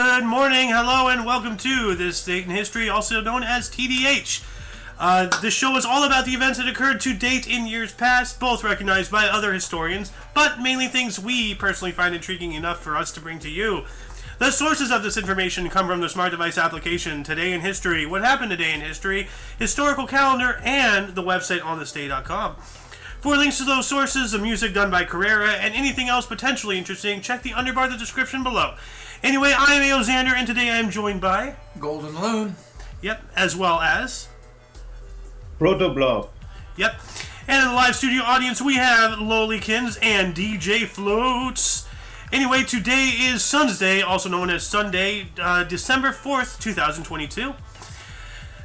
Good morning, hello, and welcome to This Date in History, also known as TDH. This show is all about the events that occurred to date in years past, both recognized by other historians, but mainly things we personally find intriguing enough for us to bring to you. The sources of this information come from the smart device application, Today in History, What Happened Today in History, Historical Calendar, and the website onthisday.com. For links to those sources, the music done by Carrera, and anything else potentially interesting, check the underbar of the description below. Anyway, I'm A.O. Xander, and today I am joined by... Golden Loon. Yep, as well as... Protoblob. Yep. And in the live studio audience, we have Lolykins and DJ Floats. Anyway, today is Sunday, also known as Sunday, December 4th, 2022.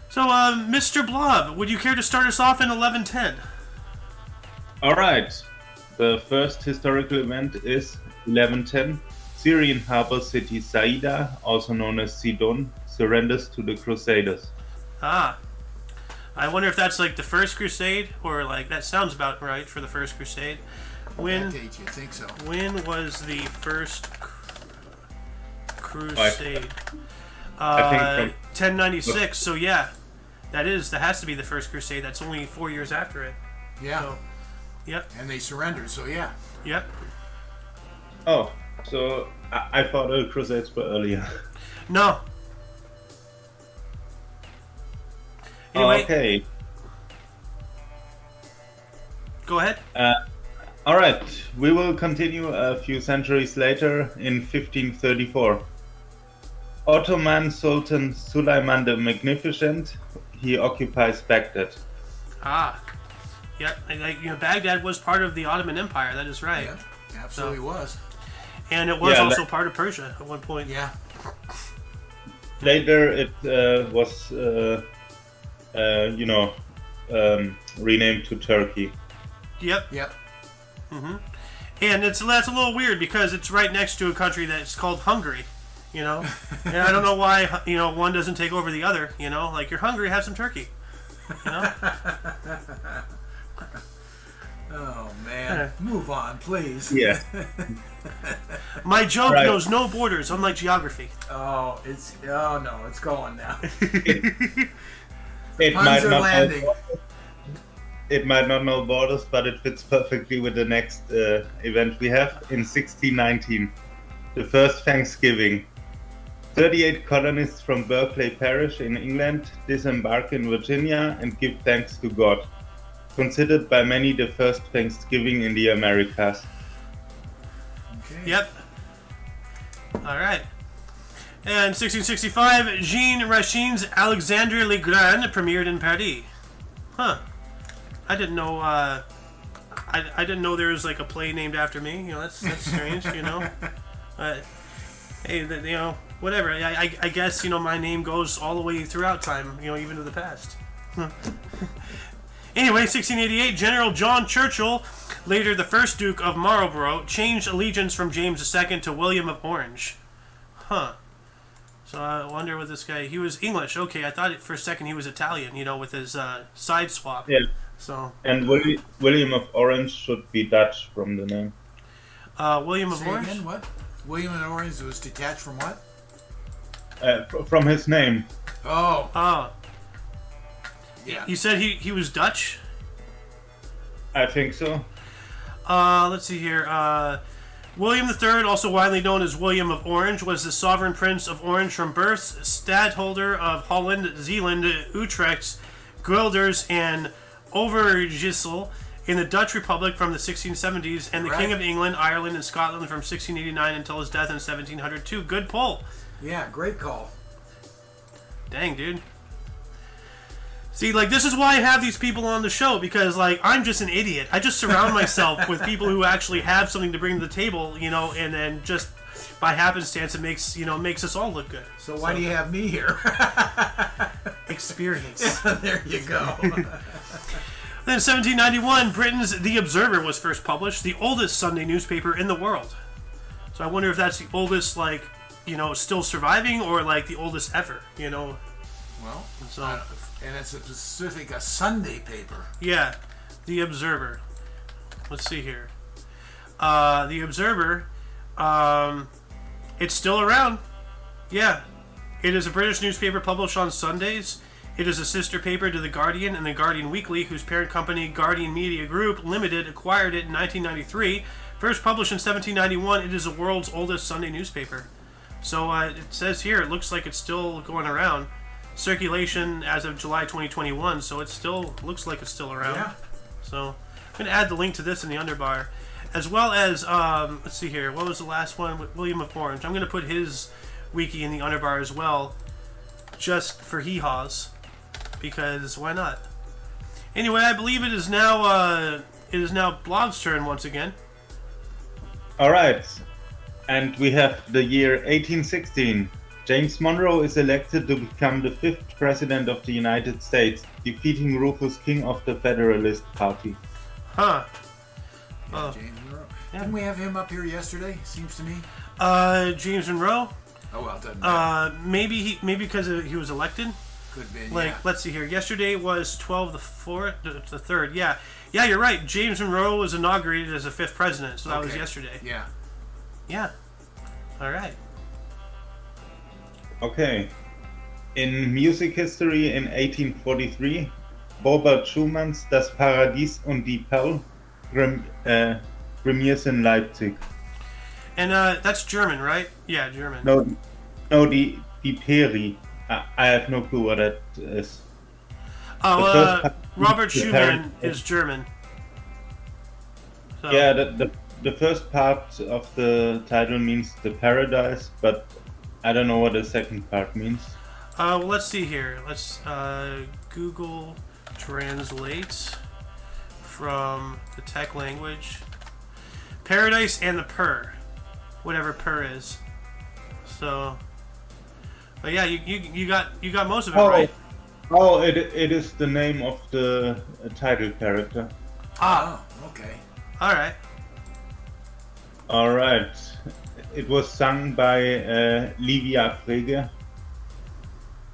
So, Mr. Blob, would you care to start us off in 1110? Alright. The first historical event is 1110. Syrian harbor city Saida, also known as Sidon, surrenders to the Crusaders. Ah. I wonder if that's like the First Crusade, or like, that sounds about right for the First Crusade. When, That date, you think so? When was the First Crusade? I think from 1096, so yeah. That has to be the First Crusade. That's only 4 years after it. Yeah. So, yep. And they surrendered, so yeah. Yep. Oh, so I thought the Crusades were earlier. No. Anyway, Okay. Go ahead. Alright, we will continue a few centuries later in 1534. Ottoman Sultan Suleiman the Magnificent, he occupies Baghdad. Ah. Yep. Baghdad was part of the Ottoman Empire. That is right. Yeah, absolutely was. And it was also part of Persia at one point. Yeah. Later it was, renamed to Turkey. Yep. Yep. Mm-hmm. And that's a little weird because it's right next to a country that's called Hungary, And I don't know why, one doesn't take over the other, Like, you're hungry, have some turkey, Oh, man. Move on, please. Yeah. My joke knows no borders, unlike geography. Oh, it's going now. It Puns are landing. It might not know borders, but it fits perfectly with the next event we have. In 1619, the first Thanksgiving, 38 colonists from Berkeley Parish in England disembark in Virginia and give thanks to God. Considered by many the first Thanksgiving in the Americas. Okay. Yep. All right. And 1665, Jean Rachin's Alexandre le Grand premiered in Paris. Huh. I didn't know. I didn't know there was like a play named after me. That's strange. Hey, whatever. I guess my name goes all the way throughout time. Even to the past. Anyway, 1688, General John Churchill, later the first Duke of Marlborough, changed allegiance from James II to William of Orange. Huh. So I wonder what this guy... He was English. Okay, I thought for a second he was Italian, with his side swap. Yeah. So. And William of Orange should be Dutch from the name. William of Say Orange? again, what? William of Orange was detached from what? From his name. Oh. Oh. Yeah. You said he was Dutch? I think so. Let's see here. William III, also widely known as William of Orange, was the sovereign prince of Orange from birth, stadholder of Holland, Zeeland, Utrecht, Guelders, and Overijssel in the Dutch Republic from the 1670s, and the King of England, Ireland, and Scotland from 1689 until his death in 1702. Good pull. Yeah, great call. Dang, dude. See, this is why I have these people on the show, because, I'm just an idiot. I just surround myself with people who actually have something to bring to the table, and then just by happenstance it makes us all look good. So why do you have me here? Experience. There you go. Then in 1791, Britain's The Observer was first published, the oldest Sunday newspaper in the world. So I wonder if that's the oldest, still surviving, or, the oldest ever, Well, So... and it's a Sunday paper. Yeah, The Observer. Let's see here. The Observer, it's still around. Yeah. It is a British newspaper published on Sundays. It is a sister paper to The Guardian and The Guardian Weekly, whose parent company, Guardian Media Group Limited, acquired it in 1993. First published in 1791, it is the world's oldest Sunday newspaper. So it says here, it looks like it's still going around. Circulation as of July 2021, so it still looks like it's still around. Yeah. So I'm going to add the link to this in the underbar. As well as, let's see here, what was the last one? With William of Orange. I'm going to put his wiki in the underbar as well, just for hee-haws, because why not? Anyway, I believe it is now Blog's turn once again. Alright, and we have the year 1816. James Monroe is elected to become the 5th President of the United States, defeating Rufus King of the Federalist Party. Huh. Yeah, James Monroe. Didn't we have him up here yesterday, seems to me? James Monroe? Oh, well, it doesn't matter. Maybe because he was elected? Could be, Like, yeah. let's see here. Yesterday was 12 the 4th, the 3rd. Yeah, you're right. James Monroe was inaugurated as the 5th president, so that was Okay. yesterday. Yeah. Yeah. All right. Okay. In music history in 1843, Robert Schumann's Das Paradies und die Perle premieres in Leipzig. And that's German, right? Yeah, German. No, die Peri. I have no clue what that is. Oh, The first part- Robert the Schumann parent- is German. So, Yeah, the first part of the title means the paradise, but I don't know what the second part means. well, let's see here. Let's Google Translate from the tech language. Paradise and the purr, whatever purr is. So, but yeah, you got most of it right. Oh, it is the name of the title character. Ah, Oh, okay. all right. All right. It was sung by Livia Frege,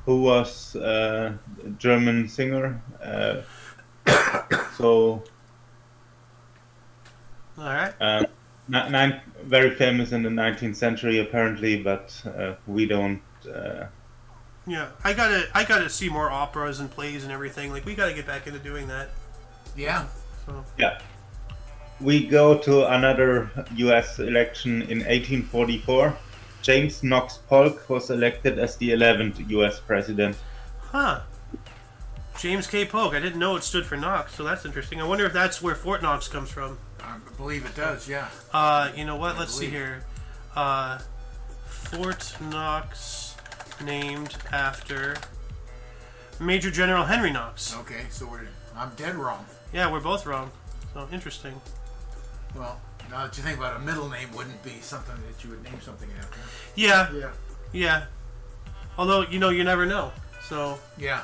who was a German singer. So, All right. very famous in the 19th century, apparently, but we don't. Yeah, I gotta see more operas and plays and everything. Like, we gotta get back into doing that. Yeah. So, Yeah. We go to another U.S. election in 1844. James Knox Polk was elected as the 11th U.S. president. huh? James K. Polk. I didn't know it stood for Knox, so that's interesting. I wonder if that's where Fort Knox comes from. I believe it does, yeah. You know what? Let's see believe. here. Fort Knox, named after Major General Henry Knox. Okay, so I'm dead wrong. Yeah, we're both wrong. So interesting. Well, now that you think about it, a middle name wouldn't be something that you would name something after. Yeah, Yeah. yeah. Although, you never know. So, Yeah.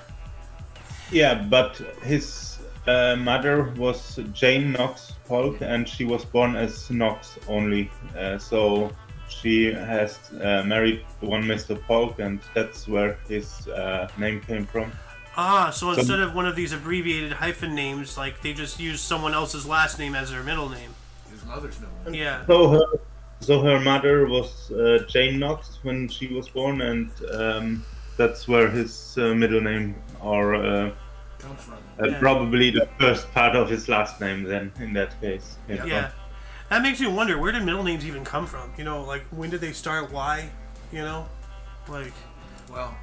Yeah, but his mother was Jane Knox Polk, and she was born as Knox only. So she has married one Mr. Polk, and that's where his name came from. so instead of one of these abbreviated hyphen names, like, they just use someone else's last name as their middle name. His mother's middle name. Yeah. So her mother was Jane Knox when she was born, and that's where his middle name, or Comes from. Yeah. probably the first part of his last name. Then, in that case, came from. Yeah. That makes me wonder, where did middle names even come from? Like, when did they start? Why? Like, Well,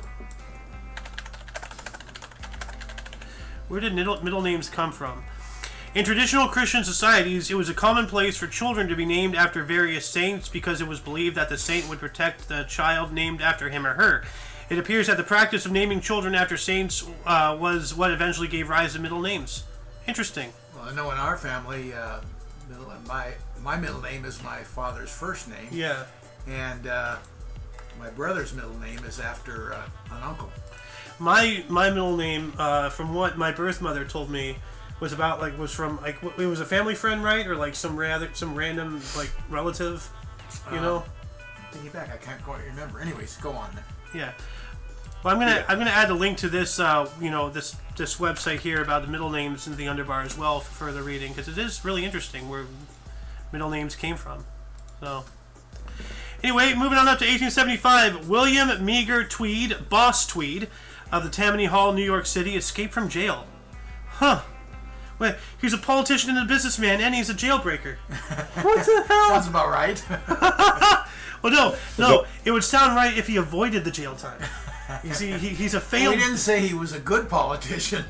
where did middle names come from? In traditional Christian societies, it was a commonplace for children to be named after various saints because it was believed that the saint would protect the child named after him or her. It appears that the practice of naming children after saints was what eventually gave rise to middle names. Interesting. well, I know in our family, my middle name is my father's first name, Yeah. and my brother's middle name is after an uncle. My middle name, from what my birth mother told me, was from it was a family friend, right, or like some random like relative, Thinking back, I can't quite remember. Anyways, go on then. Yeah. Well, I'm gonna add the link to this this website here about the middle names in the underbar as well for further reading, because it is really interesting where middle names came from. So Anyway, moving on up to 1875, William Meager Tweed, Boss Tweed, of the Tammany Hall, New York City, escaped from jail. Huh. Wait, he's a politician and a businessman, and he's a jailbreaker. What the hell? Sounds about right. Well, no. It would sound right if he avoided the jail time. You see, he's a failed... We didn't say he was a good politician.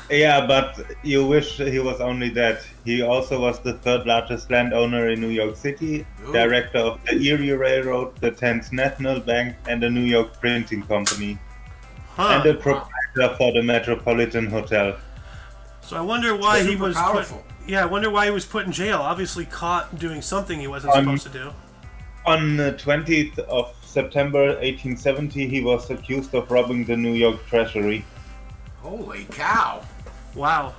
Yeah, but you wish he was only that. He also was the third largest landowner in New York City, director of the Erie Railroad, the 10th National Bank, and the New York Printing Company, and the proprietor for the Metropolitan Hotel. So I wonder why he was powerful. I wonder why he was put in jail. Obviously caught doing something he wasn't supposed to do. On the 20th of September 1870, he was accused of robbing the New York Treasury. Holy cow! Wow.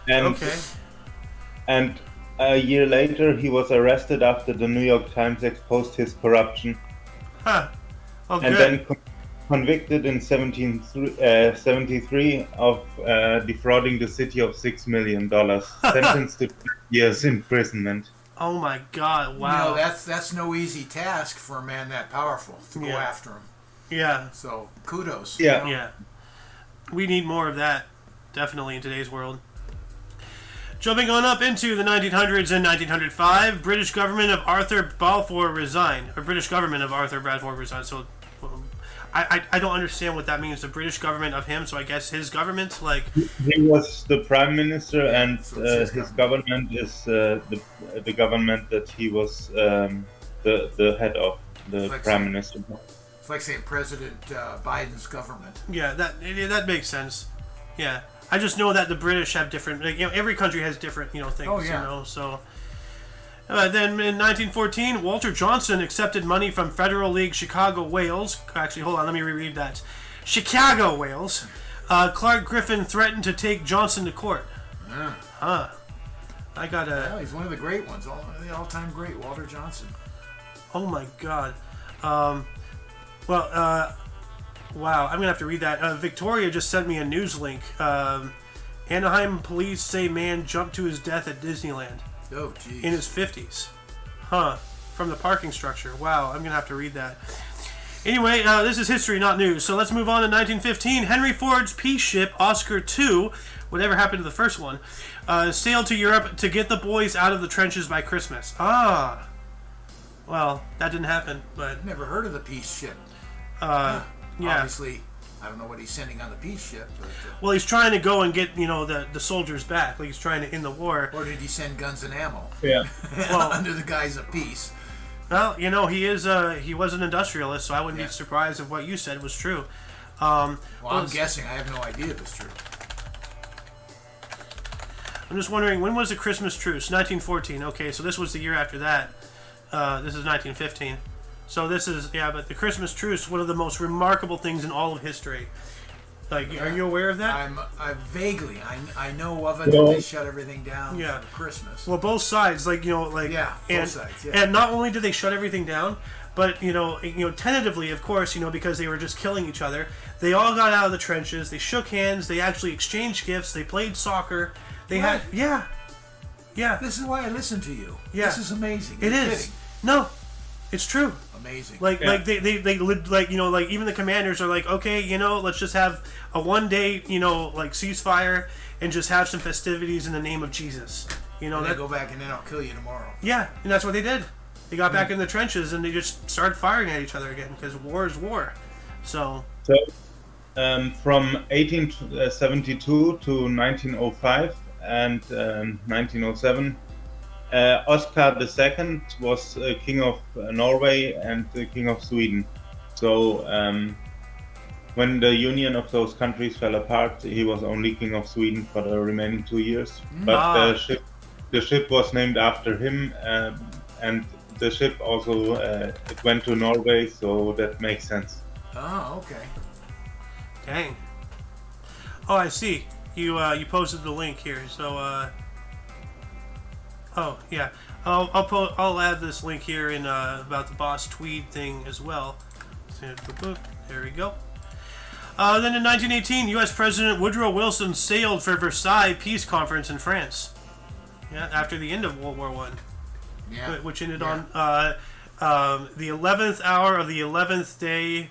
And, and a year later, he was arrested after the New York Times exposed his corruption. Huh. Oh, and good. Then convicted in 1773 of defrauding the city of $6 million, sentenced to 10 years imprisonment. Oh my God! Wow. You know, that's no easy task for a man that powerful to go after him. Yeah. So kudos. Yeah. You know? Yeah. We need more of that, definitely, in today's world. Jumping on up into the 1900s and 1905, British government of Arthur Balfour resigned. Or British government of Arthur Balfour resigned. So, I don't understand what that means. The British government of him, so I guess his government, like... He was the prime minister, and his government is the government that he was the head of, the prime minister. It's like saying President Biden's government. Yeah, that makes sense. Yeah, I just know that the British have different. Like, every country has different, things. Oh, yeah. So. Then in 1914, Walter Johnson accepted money from Federal League Chicago Wales. Actually, hold on, let me reread that. Chicago Wales. Clark Griffin threatened to take Johnson to court. Yeah. Huh. I gotta. Well, he's one of the great ones, the all-time great, Walter Johnson. Oh my God. Wow, I'm gonna have to read that. Victoria just sent me a news link. Anaheim police say man jumped to his death at Disneyland. Oh, geez. In his 50s. Huh. From the parking structure. Wow, I'm gonna have to read that. Anyway, this is history, not news. So let's move on to 1915. Henry Ford's peace ship, Oscar II, whatever happened to the first one, sailed to Europe to get the boys out of the trenches by Christmas. Ah. Well, that didn't happen, but... Never heard of the peace ship. Yeah. Obviously, I don't know what he's sending on the peace ship. But, well, he's trying to go and get, the soldiers back. Like, he's trying to end the war. Or did he send guns and ammo? Yeah. Well, under the guise of peace. Well, he was an industrialist, so I wouldn't be surprised if what you said was true. I'm guessing. I have no idea if it's true. I'm just wondering, when was the Christmas truce? 1914. Okay, so this was the year after that. This is 1915. So this is, but the Christmas truce, one of the most remarkable things in all of history. Like, are you aware of that? I vaguely, I know of it, that they shut everything down for Christmas. Well, both sides, both sides, and not only did they shut everything down, but, tentatively, of course, because they were just killing each other, they all got out of the trenches, they shook hands, they actually exchanged gifts, they played soccer, they had, This is why I listen to you. Yeah. This is amazing. It is. Kidding. No, it's true. Amazing. Like they lived, even the commanders are like, okay, let's just have a 1 day, ceasefire and just have some festivities in the name of Jesus. They go back and then I'll kill you tomorrow. Yeah, and that's what they did. They got back in the trenches and they just started firing at each other again because war is war. So from 1872 to 1905 and 1907. Oscar II was king of Norway and king of Sweden. So when the union of those countries fell apart, he was only king of Sweden for the remaining 2 years. But the ship was named after him, and the ship also it went to Norway, so that makes sense. Oh, okay. Dang. Oh, I see. You posted the link here, so. Oh yeah, I'll add this link here in about the Boss Tweed thing as well. There we go. Then in 1918, U.S. President Woodrow Wilson sailed for Versailles Peace Conference in France. Yeah, after the end of World War I. Yeah. Which ended on the 11th hour of the 11th day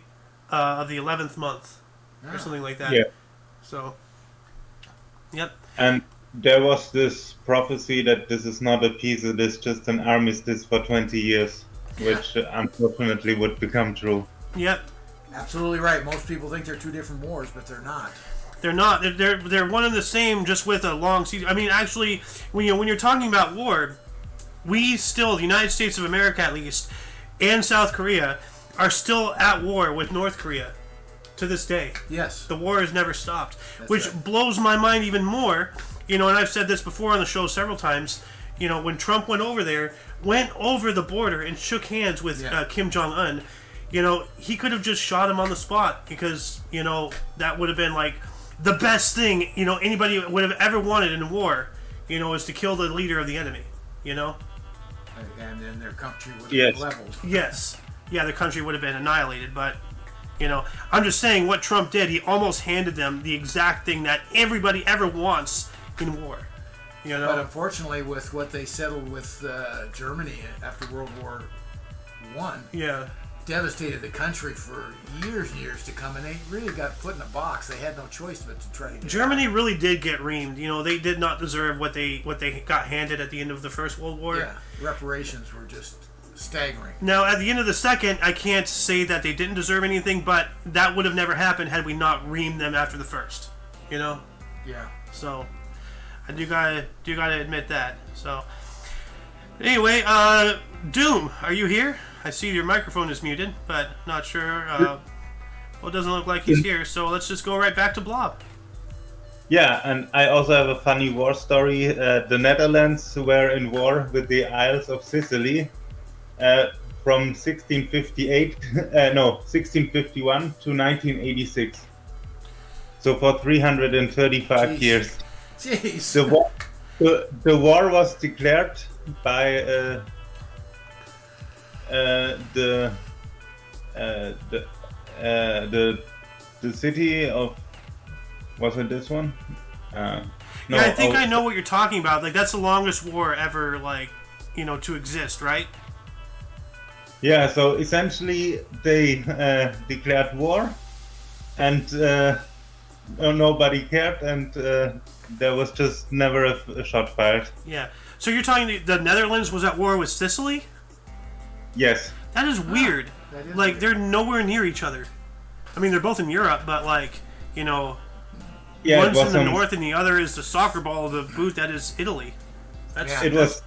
of the 11th month, or something like that. Yeah. So, yep. And there was this prophecy that this is not a peace, it is just an armistice for 20 years, which unfortunately would become true. Yep. Absolutely right. Most people think they're two different wars, but they're not. They're not. They're one and the same, just with a long siege. I mean, actually, when you're talking about war, we still, the United States of America at least, and South Korea, are still at war with North Korea to this day. Yes. The war has never stopped, That's which right. blows my mind even more. And I've said this before on the show several times. When Trump went over the border and shook hands with Kim Jong-un, he could have just shot him on the spot because, that would have been like the best thing, anybody would have ever wanted in a war, is to kill the leader of the enemy, And then their country would have Yes. been leveled. Yes. Yeah, the country would have been annihilated, but, I'm just saying what Trump did, he almost handed them the exact thing that everybody ever wants in war, But unfortunately, with what they settled with Germany after World War One, Yeah. devastated the country for years and years to come, and they really got put in a box. They had no choice but to try to get Germany out. really did get reamed. They did not deserve what they got handed at the end of the First World War. Yeah, reparations were just staggering. Now, at the end of the second, I can't say that they didn't deserve anything, but that would have never happened had we not reamed them after the first. Yeah. So, I do gotta admit that. So, anyway, Doom, are you here? I see your microphone is muted, but not sure. Well, it doesn't look like he's here, so let's just go right back to Blob. Yeah, and I also have a funny war story. The Netherlands were in war with the Isles of Sicily from 1651 to 1986. So for 335 Jeez. years. Jeez. The war was declared by the city of, was it this one? No, Yeah, I think I know what you're talking about. Like, that's the longest war ever, to exist, right? Yeah, so essentially they declared war, and nobody cared, and there was just never a shot fired. Yeah. So you're talking the Netherlands was at war with Sicily? Yes. That is weird. That is Like, weird. they're nowhere near each other. I mean, they're both in Europe, but, Yeah, one's in the north and the other is the soccer ball of the boot that is Italy. Yeah. It was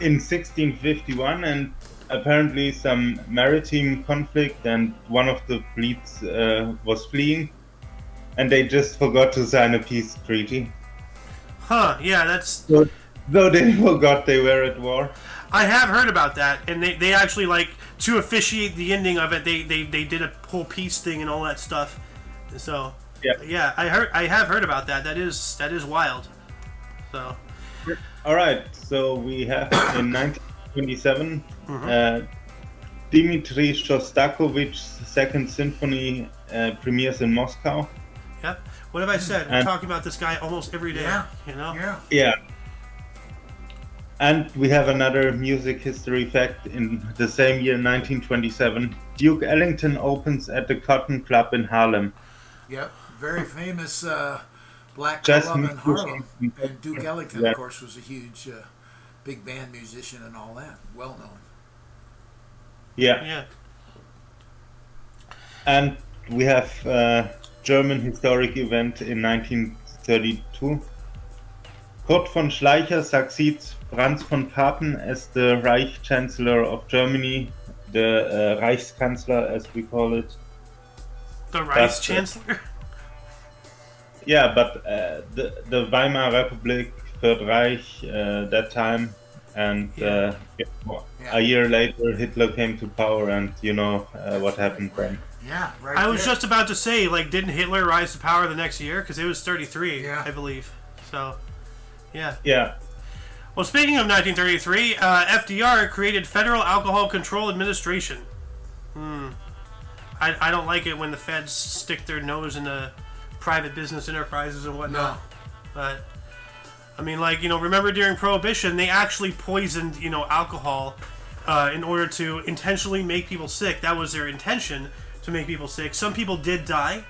in 1651, and apparently some maritime conflict, and one of the fleets was fleeing, and they just forgot to sign a peace treaty. Huh, yeah, that's... Though they forgot they were at war. I have heard about that, and they actually, to officiate the ending of it, they did a whole peace thing and all that stuff. So, yeah, I have heard about that. That is wild. So... Alright, so we have in 1927 Dmitri Shostakovich's Second Symphony premieres in Moscow. Yep. What have I said? We're talking about this guy almost every day. Yeah. Yeah. Yeah. And we have another music history fact. In the same year, 1927, Duke Ellington opens at the Cotton Club in Harlem. Yep. Very famous black Just club in music. Harlem. And Duke Ellington, Yeah. of course, was a huge big band musician and all that. Well known. Yeah. And we have German historic event in 1932. Kurt von Schleicher succeeds Franz von Papen as the Reich Chancellor of Germany, the Reichskanzler as we call it. The Rice Chancellor? Yeah, but the Weimar Republic, Third Reich, that time, and a year later Hitler came to power, and you know what happened then. Yeah, right. I was there. just about to say, didn't Hitler rise to power the next year? Because it was 33, Yeah. I believe. So, yeah. Yeah. Well, speaking of 1933, FDR created Federal Alcohol Control Administration. I don't like it when the feds stick their nose into private business enterprises and whatnot. No. But, I mean, remember during Prohibition, they actually poisoned, alcohol in order to intentionally make people sick. That was their intention, to make people sick. Some people did die,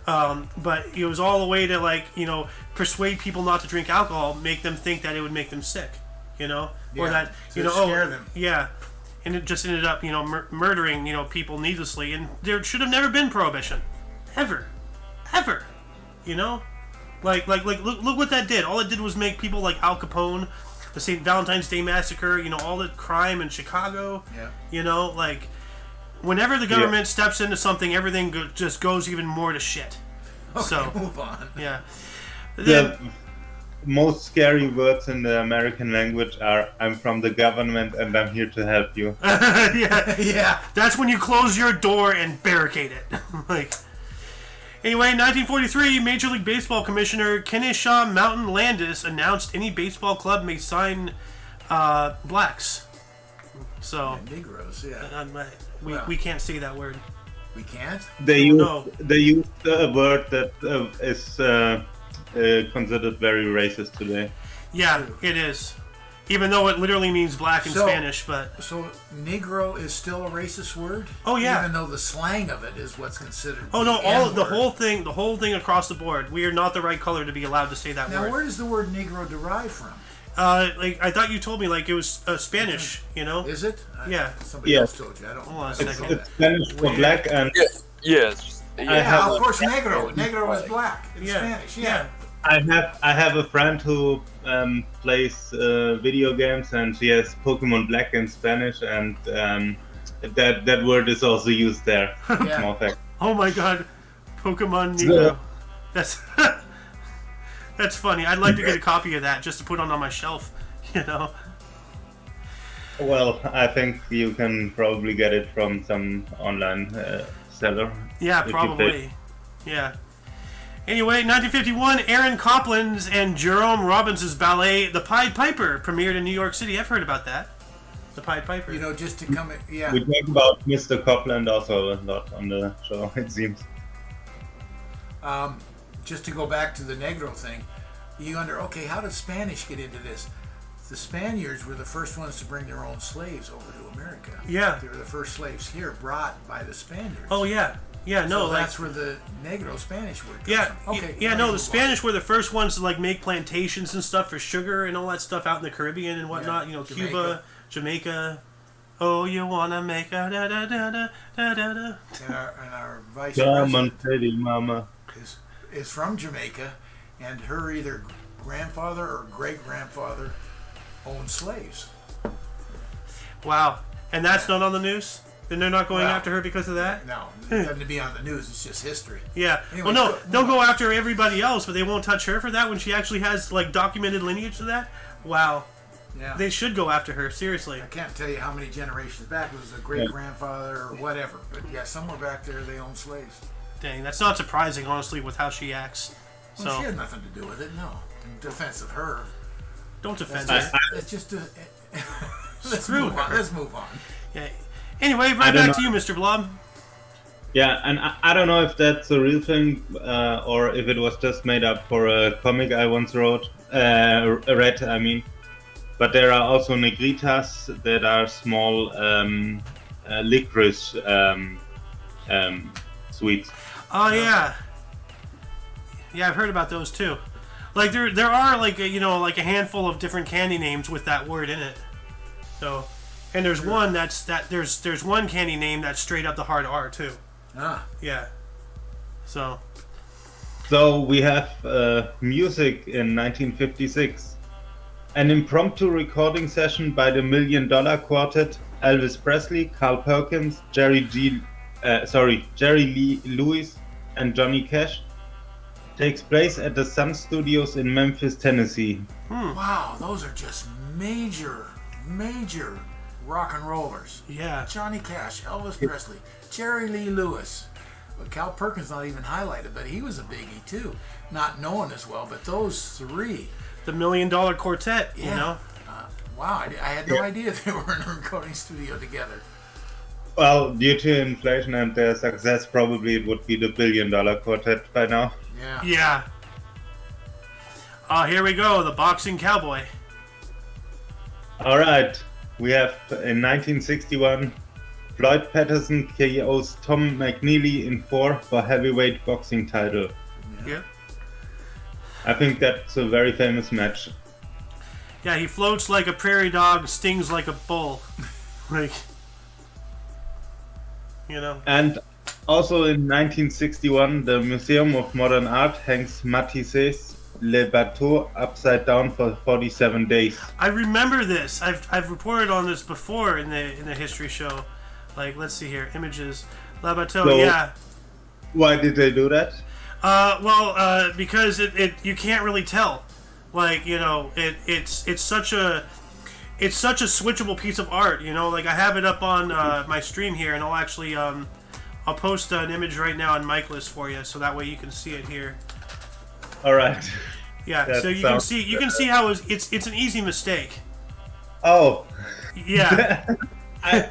but it was all a way to, like, you know, persuade people not to drink alcohol, make them think that it would make them sick, you know, or that, you know, scare them. Yeah, and it just ended up, you know, murdering, you know, people needlessly, and there should have never been prohibition, ever, you know, like look what that did. All it did was make people like Al Capone, the St. Valentine's Day Massacre, you know, all the crime in Chicago, you know, like. Whenever the government steps into something, everything just goes even more to shit. Okay, So, move on. yeah. The most scary words in the American language are "I'm from the government and I'm here to help you." Yeah. That's when you close your door and barricade it. Like. Anyway, 1943, Major League Baseball Commissioner Kennesaw Mountain Landis announced any baseball club may sign blacks. So. Negroes, yeah. We can't say that word. We can't? They use a word that is considered very racist today. Yeah, it is. Even though it literally means black in Spanish, but... So, Negro is still a racist word? Oh, yeah. Even though the slang of it is what's considered Oh, no, N-word. the whole thing across the board. We are not the right color to be allowed to say that word. Now, where does the word Negro derive from? Like, I thought you told me, like, it was Spanish, you know? Is it? Yeah. Somebody else told you. I don't Hold on a know. second. It's Spanish for black, and Yeah, of course, Negro. Negro is black in Spanish. Yeah. I have a friend who plays video games, and she has Pokemon Black in Spanish, and that word is also used there. Yeah. Small fact. Oh my god. Pokemon Negro. That's... That's funny. I'd like to get a copy of that just to put on my shelf, you know? Well, I think you can probably get it from some online seller. Yeah, probably. Yeah. Anyway, 1951, Aaron Copland's and Jerome Robbins' ballet, The Pied Piper, premiered in New York City. I've heard about that. The Pied Piper. You know, just to come in, yeah. We talk about Mr. Copland also a lot on the show, it seems. Just to go back to the Negro thing, okay, how did Spanish get into this? The Spaniards were the first ones to bring their own slaves over to America. Yeah. They were the first slaves here brought by the Spaniards. Oh, yeah. Yeah, no, so that's where the Negro Spanish word comes from. Okay. Yeah, no, the Spanish were the first ones to, like, make plantations and stuff for sugar and all that stuff out in the Caribbean and whatnot. You know, Jamaica. Cuba, Jamaica. Oh, you wanna make a da-da-da-da-da-da-da. And our vice German president Teddy Mama. is from Jamaica, and her either grandfather or great-grandfather owned slaves. Wow. And that's not on the news? Then they're not going after her because of that? No, it doesn't be on the news. It's just history. Yeah. Anyway, Well, no, they'll go after everybody else, but they won't touch her for that when she actually has, like, documented lineage to that? Wow. Yeah. They should go after her, seriously. I can't tell you how many generations back. It was a great-grandfather or whatever. But yeah, somewhere back there they owned slaves. Dang, that's not surprising, honestly, with how she acts. So Well, she had nothing to do with it, no. In defense of her. don't defend That's her. just, it's just a... Let's Screw move on. her. Let's move on. Yeah. Anyway, right don't back to you, Mr. Blob. Yeah, and I don't know if that's a real thing or if it was just made up for a comic I once read, I mean. But there are also negritas that are small licorice sweets. Oh, yeah. Yeah, I've heard about those, too. Like, there are, like, like a handful of different candy names with that word in it. So... And there's one there's one candy name that's straight up the hard R too. Ah. Yeah. So we have music in 1956. An impromptu recording session by the $1 Million Quartet, Elvis Presley, Carl Perkins, Jerry Lee Lewis, and Johnny Cash takes place at the Sun Studios in Memphis, Tennessee. Wow, those are just major rock and rollers. yeah. Johnny Cash, Elvis Presley, Jerry Lee Lewis. But Cal Perkins not even highlighted, but he was a biggie too. Not known as well, but those three. The $1 Million Quartet, you know. Wow, I had no idea they were in a recording studio together. Well, due to inflation and their success, probably it would be the $1 Billion Quartet by now. Yeah. Yeah. Here we go, the boxing cowboy. All right. we have in 1961, Floyd Patterson KOs Tom McNeely in 4 for heavyweight boxing title. Yeah. I think that's a very famous match. Yeah, he floats like a prairie dog, stings like a bull. Like, you know. And also in 1961, the Museum of Modern Art hangs Matisse's Le Bateau upside down for 47 days. I remember this. I've reported on this before in the history show. Like, let's see here, images. Le Bateau, So, yeah. Why did they do that? Because it you can't really tell. Like, you know, it's such a switchable piece of art. You know, like I have it up on my stream here, and I'll actually I'll post an image right now on Mikeless for you, so that way you can see it here. All right. Yeah, That so you can see how it's an easy mistake. Oh. Yeah. I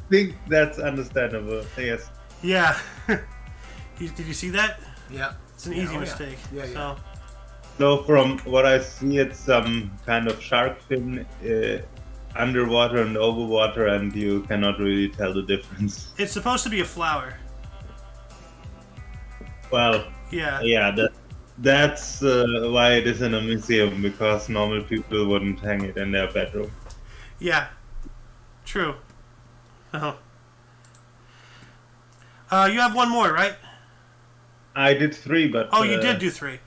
think that's understandable. Yes. Yeah. Did you see that? Yeah. It's an easy mistake. Yeah. So from what I see, it's some kind of shark fin underwater and overwater, and you cannot really tell the difference. It's supposed to be a flower. Well, Yeah. That's why it is in a museum, because normal people wouldn't hang it in their bedroom. Yeah. True. Oh. You have one more, right? I did 3, but... Oh, you did do 3.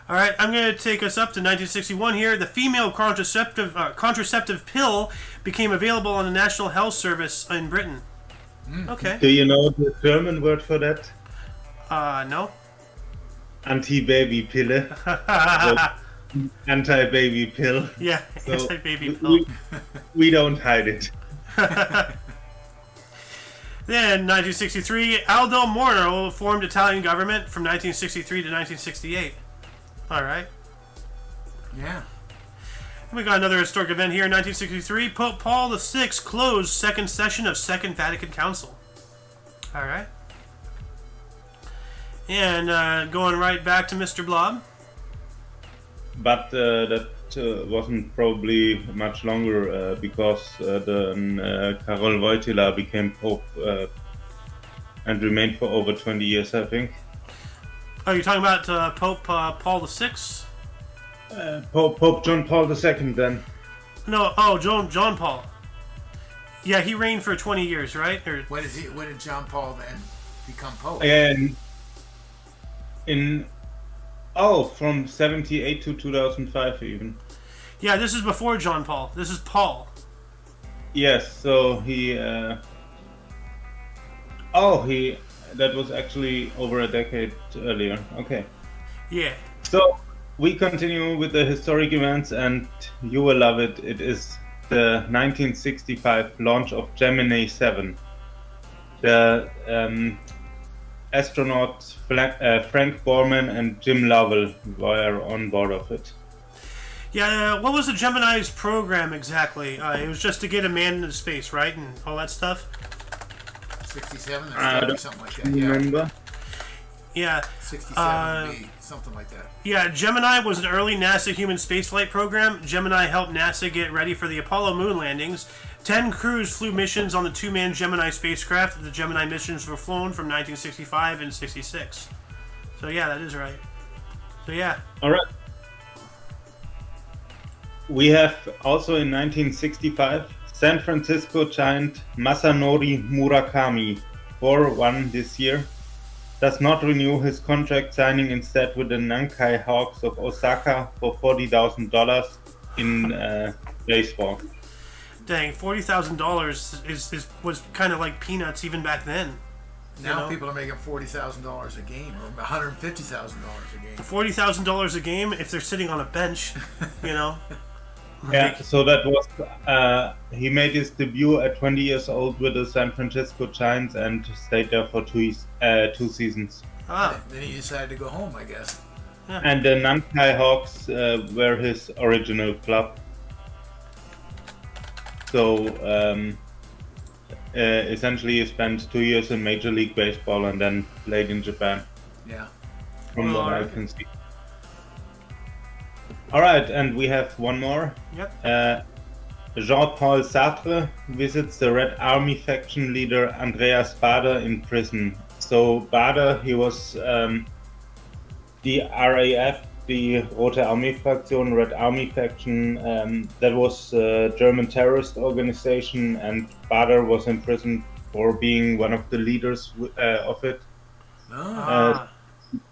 All right, I'm going to take us up to 1961 here. The female contraceptive pill became available on the National Health Service in Britain. Okay. Do you know the German word for that? No. Anti-baby pille. Anti-baby pill. Yeah, So anti-baby pill. We don't hide it. Then, 1963, Aldo Moro formed Italian government from 1963 to 1968. All right. Yeah. We got another historic event here in 1963. Pope Paul VI closed second session of Second Vatican Council. All right. And going right back to Mr. Blob. But that wasn't probably much longer because then Karol Wojtyla became Pope and remained for over 20 years, I think. Oh, you're talking about Pope Paul VI? Pope John Paul II then. No, John Paul. Yeah, he reigned for 20 years, right? Or When did John Paul then become Pope? And from 78 to 2005 even. yeah, this is before John Paul. This is Paul. Yes, so that was actually over a decade earlier. Okay. Yeah. So we continue with the historic events, and you will love it. It is the 1965 launch of Gemini 7. The astronauts Frank Borman and Jim Lovell were on board of it. Yeah, what was the Gemini's program exactly? It was just to get a man into space, right? And all that stuff? 67 I or don't something like that. Yeah. remember. Yeah. 67B, something like that. Yeah, Gemini was an early NASA human spaceflight program. Gemini helped NASA get ready for the Apollo moon landings. 10 crews flew missions on the 2-man Gemini spacecraft. The Gemini missions were flown from 1965 and 66. So yeah, that is right. So yeah. All right. We have also in 1965 San Francisco giant Masanori Murakami, 4-1 this year, does not renew his contract, signing instead with the Nankai Hawks of Osaka for $40,000 in baseball. Dang, $40,000 was kind of like peanuts even back then. Now people are making $40,000 a game or $150,000 a game. $40,000 a game if they're sitting on a bench, you know. Yeah, so that was he made his debut at 20 years old with the San Francisco Giants and stayed there for two seasons. Ah. Then he decided to go home, I guess. Yeah. And the Nankai Hawks were his original club. So essentially he spent 2 years in Major League Baseball and then played in Japan. Yeah. From what I can see. Alright, and we have one more. Yep. The Jean-Paul Sartre visits the Red Army faction leader Andreas Baader in prison. So Baader, he was the RAF, the Rote Armee-Fraktion, Red Army faction, that was a German terrorist organization, and Baader was imprisoned for being one of the leaders of it.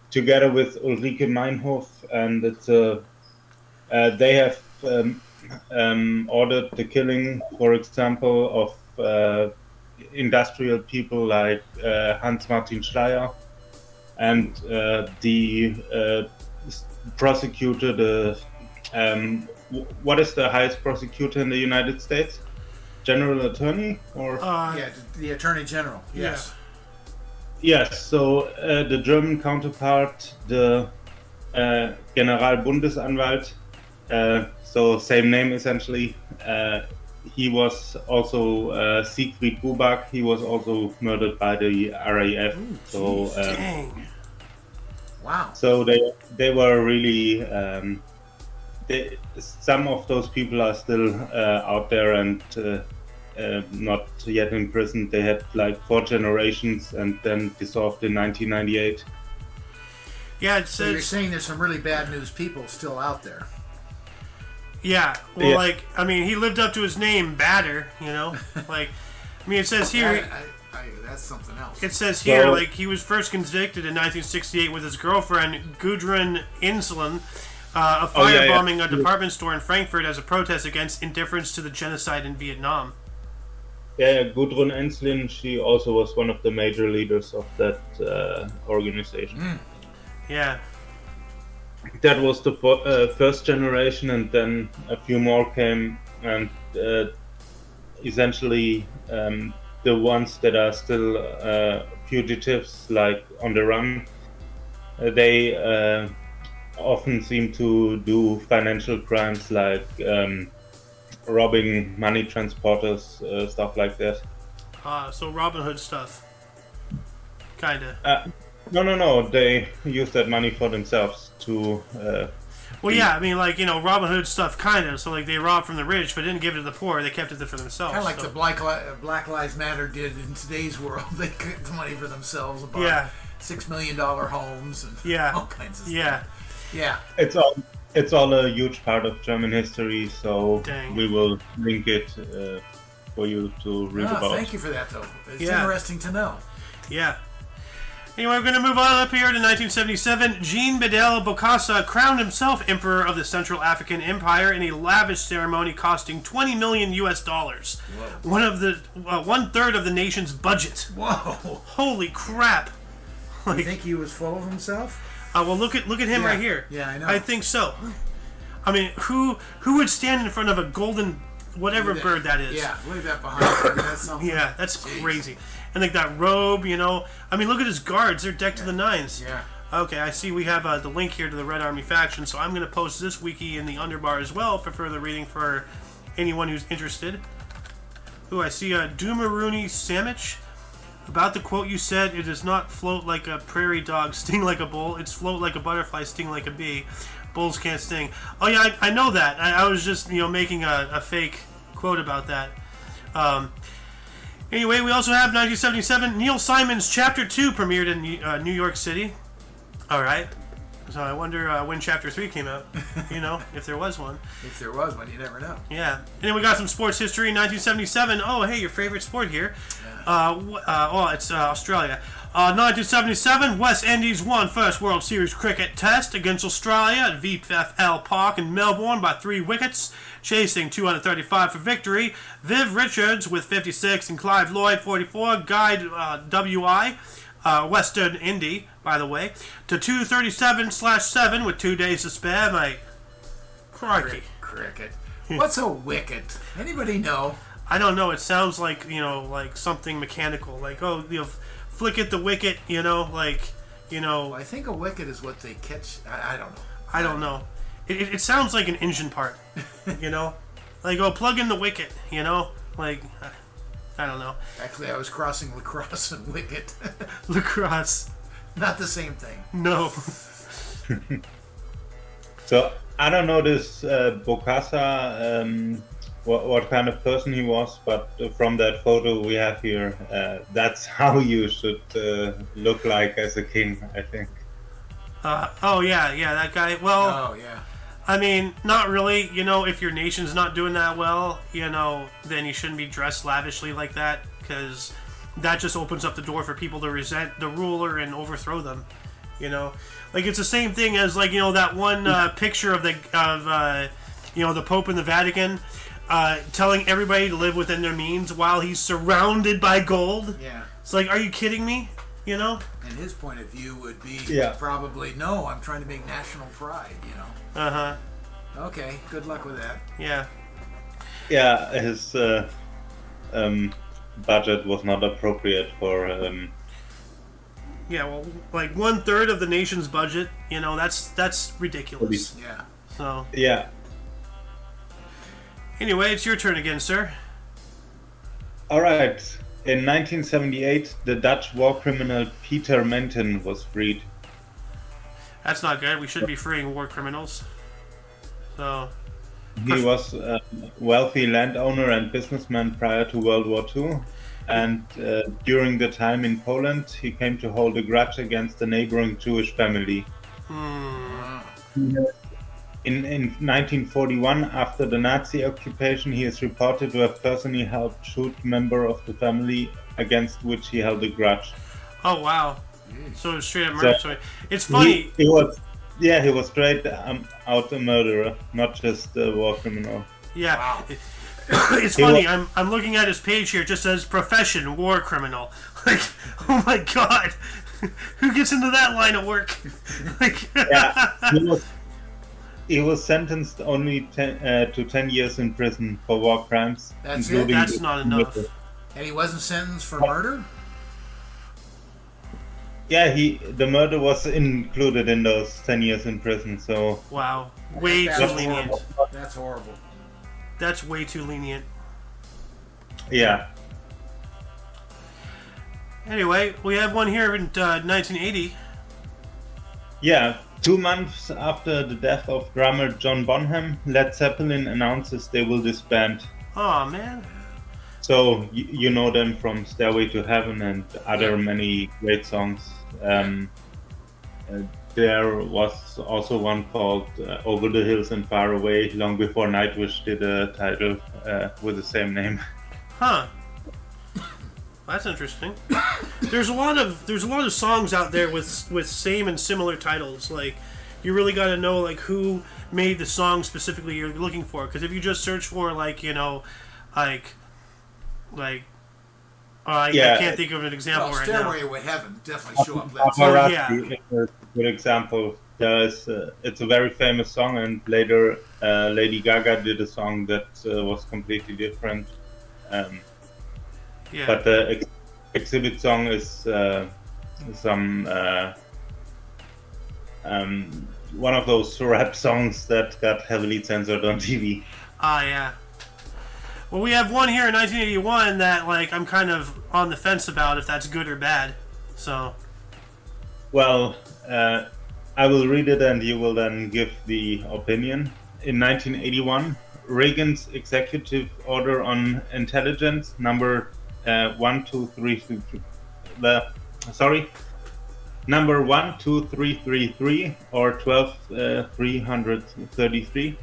Together with Ulrike Meinhof, and they have ordered the killing, for example, of industrial people like Hans-Martin Schleyer, and the prosecutor, what is the highest prosecutor in the United States? General Attorney, or the Attorney General. Yes. Yes. So the German counterpart, the Generalbundesanwalt, so same name essentially. He was also Siegfried Buback. He was also murdered by the RAF. Ooh, dang. Wow. So they were really. Some of those people are still out there and not yet in prison. They had like 4 generations and then dissolved in 1998. Yeah, it So says. you're saying there's some really bad news people still out there. Yeah, well, like, I mean, he lived up to his name, Batter, you know? Like, I mean, it says here... That's something else. It says here, like, he was first convicted in 1968 with his girlfriend, Gudrun Inselen, of firebombing a department store in Frankfurt as a protest against indifference to the genocide in Vietnam. Yeah, Gudrun Ensslin, she also was one of the major leaders of that organization. Yeah. That was the first generation, and then a few more came, and essentially the ones that are still fugitives, like on the run, they often seem to do financial crimes like robbing money transporters, stuff like that. So Robin Hood stuff. Kinda. No. They use that money for themselves to. Well, yeah, I mean, like, you know, Robin Hood stuff, kind of. So, like, they robbed from the rich, but didn't give it to the poor. They kept it for themselves. Kind of like the Black Lives Matter did in today's world. They kept the money for themselves. Bought $6 million homes and all kinds of stuff. Yeah. It's all a huge part of German history, so we will link it for you to read about. Thank you for that, though. It's interesting to know. Yeah. Anyway, we're going to move on up here to 1977. Jean Bedel Bokassa crowned himself Emperor of the Central African Empire in a lavish ceremony costing $20 million US. Whoa. 1/3 of the nation's budget. Whoa! Holy crap! You think he was full of himself? Well, look at him right here. Yeah, I know. I think so. I mean, who would stand in front of a golden whatever bird that is? Yeah, look at that behind him. That's something. Yeah, that's crazy. And like that robe, you know. I mean, look at his guards. They're decked to the nines. Yeah. Okay, I see we have the link here to the Red Army faction, so I'm going to post this wiki in the underbar as well for further reading for anyone who's interested. Ooh, I see Dumaruni Samich. About the quote you said, it does not float like a prairie dog, sting like a bull. It's float like a butterfly, sting like a bee. Bulls can't sting. Oh yeah, I know that. I was just, you know, making a fake quote about that. Anyway, we also have 1977. Neil Simon's Chapter 2 premiered in New York City. All right. So I wonder when Chapter 3 came out. You know, if there was one. If there was one, you never know. Yeah. And then we got some sports history. 1977. Oh, hey, your favorite sport here. It's Australia. 1977, West Indies won first World Series cricket test against Australia at VFL Park in Melbourne by 3 wickets, chasing 235 for victory. Viv Richards with 56 and Clive Lloyd 44 guide WI, Western Indy, by the way, to 237/7 with 2 days to spare, mate. Crikey. Cricket. What's a wicket? Anybody know? I don't know. It sounds like, you know, like something mechanical. Like, oh, you know, flick at the wicket, you know, like, you know. Well, I think a wicket is what they catch. I don't know. I don't know. It sounds like an engine part, you know? Like, oh, plug in the wicket, you know? Like, I don't know. Actually, I was crossing lacrosse and wicket. Lacrosse. Not the same thing. No. So, I don't know this Bokassa what kind of person he was, but from that photo we have here, that's how you should look like as a king, I think. Oh yeah, that guy. Well, oh yeah. I mean, not really. You know, if your nation's not doing that well, you know, then you shouldn't be dressed lavishly like that, because that just opens up the door for people to resent the ruler and overthrow them. You know, like it's the same thing as like, you know, that one picture of the Pope in the Vatican telling everybody to live within their means while he's surrounded by gold. Yeah. It's like, are you kidding me? You know? And his point of view would be probably, no, I'm trying to make national pride, you know? Uh-huh. Okay, good luck with that. Yeah. Yeah, his budget was not appropriate for... Yeah, well, like 1/3 of the nation's budget, you know, that's ridiculous. Yeah. So... Yeah. Anyway, it's your turn again, sir. Alright. In 1978, the Dutch war criminal Peter Menton was freed. That's not good. We shouldn't be freeing war criminals. So... He was a wealthy landowner and businessman prior to World War II, and during the time in Poland, he came to hold a grudge against a neighboring Jewish family. In 1941, after the Nazi occupation, he is reported to have personally helped shoot a member of the family against which he held a grudge. Oh, wow. So straight up murder. So it's funny. He was straight out a murderer, not just a war criminal. Yeah. Wow. It's funny. I'm looking at his page here. It just says profession war criminal. Like, oh my god, who gets into that line of work? Like, yeah, he was sentenced only to 10 years in prison for war crimes. That's it. That's not enough. And he wasn't sentenced for murder? Yeah, the murder was included in those 10 years in prison, so... Wow. Way too lenient. That's horrible. That's way too lenient. Yeah. Anyway, we have one here in 1980. Yeah, 2 months after the death of drummer John Bonham, Led Zeppelin announces they will disband. Oh man. So, you know them from Stairway to Heaven and other many great songs. There was also one called Over the Hills and Far Away, long before Nightwish did a title with the same name. Huh. That's interesting. There's a lot of songs out there with same and similar titles. Like, you really got to know like who made the song specifically you're looking for. Because if you just search for like, you know, I can't think of an example right now. Stairway to Heaven definitely show up. Is a good example. It's a very famous song, and later Lady Gaga did a song that was completely different. But the exhibit song is one of those rap songs that got heavily censored on TV. Ah, yeah. Well, we have one here in 1981 that, like, I'm kind of on the fence about if that's good or bad. So. Well, I will read it and you will then give the opinion. In 1981, Reagan's Executive Order on Intelligence, number 12333 or 12333.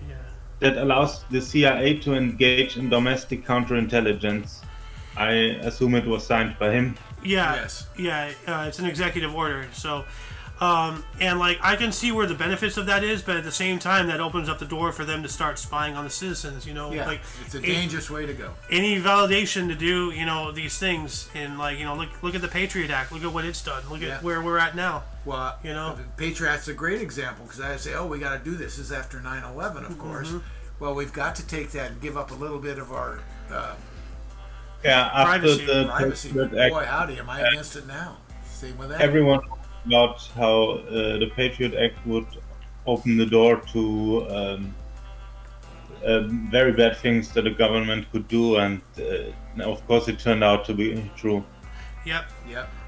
That allows the CIA to engage in domestic counterintelligence. I assume it was signed by him. Yeah, yes. Yeah, it's an executive order. So, and like I can see where the benefits of that is, but at the same time, that opens up the door for them to start spying on the citizens. You know, like it's a dangerous way to go. Any validation to do, you know, these things, and like you know, look at the Patriot Act. Look at what it's done. Look at where we're at now. Well, you know, the Patriot Act's a great example because I say, oh, we got to do this. This is after 9/11, of course. Well, we've got to take that and give up a little bit of our after privacy. Boy, howdy, am I against it now? Same with that. Everyone about how the Patriot Act would open the door to very bad things that the government could do, and of course it turned out to be true. Yep.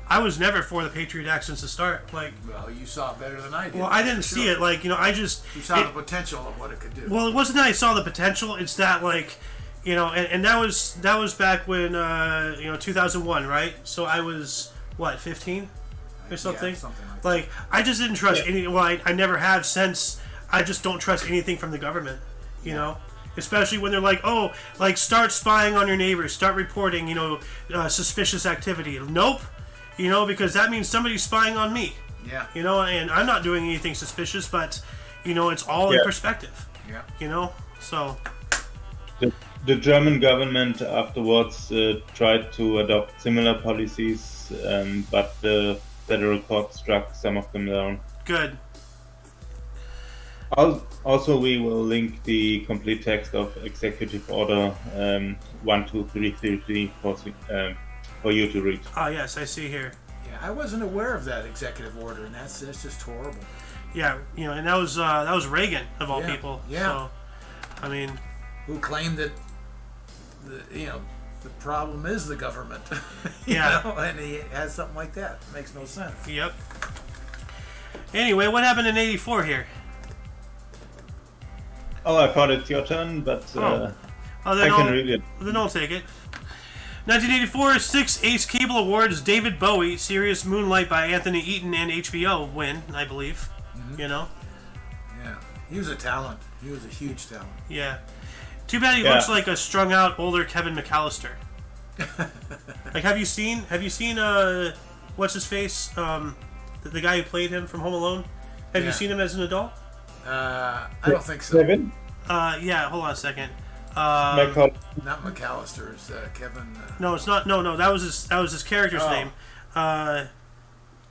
I was never for the Patriot Act since the start. Like, well, you saw it better than I did. Well, I didn't see it. Like, you know, you saw the potential of what it could do. Well, it wasn't that I saw the potential. It's that like You know, and that was back when 2001, right? So I was what, 15 or something? Yeah, something like that. Like, I just didn't trust any. Well, I never have since. I just don't trust anything from the government. You know, especially when they're like, oh, like start spying on your neighbors, start reporting, suspicious activity. Nope. You know, because that means somebody's spying on me. Yeah. You know, and I'm not doing anything suspicious, but it's all in perspective. Yeah. You know, so. The German government afterwards tried to adopt similar policies, but the federal court struck some of them down. Good. Also, we will link the complete text of Executive Order 12333 for you to read. Ah, yes, I see here. Yeah, I wasn't aware of that executive order, and that's just horrible. Yeah, and that was Reagan of all people. Yeah. So, I mean, who claimed that the problem is the government. And he has something like that. It makes no sense. Yep. Anyway, what happened in '84 here? Oh, I thought it's your turn, but I can read it. Then I'll take it. 1984, 6 Ace Cable Awards, David Bowie, Serious Moonlight by Anthony Eaton and HBO win, I believe. Mm-hmm. Yeah, he was a talent. He was a huge talent. Yeah. Too bad he looks like a strung out older Kevin McAllister. Like, have you seen what's his face? The guy who played him from Home Alone? Have you seen him as an adult? I don't think so. Kevin? Yeah, hold on a second. Not McAllister, it's Kevin. No, it's not. No, that was his character's name.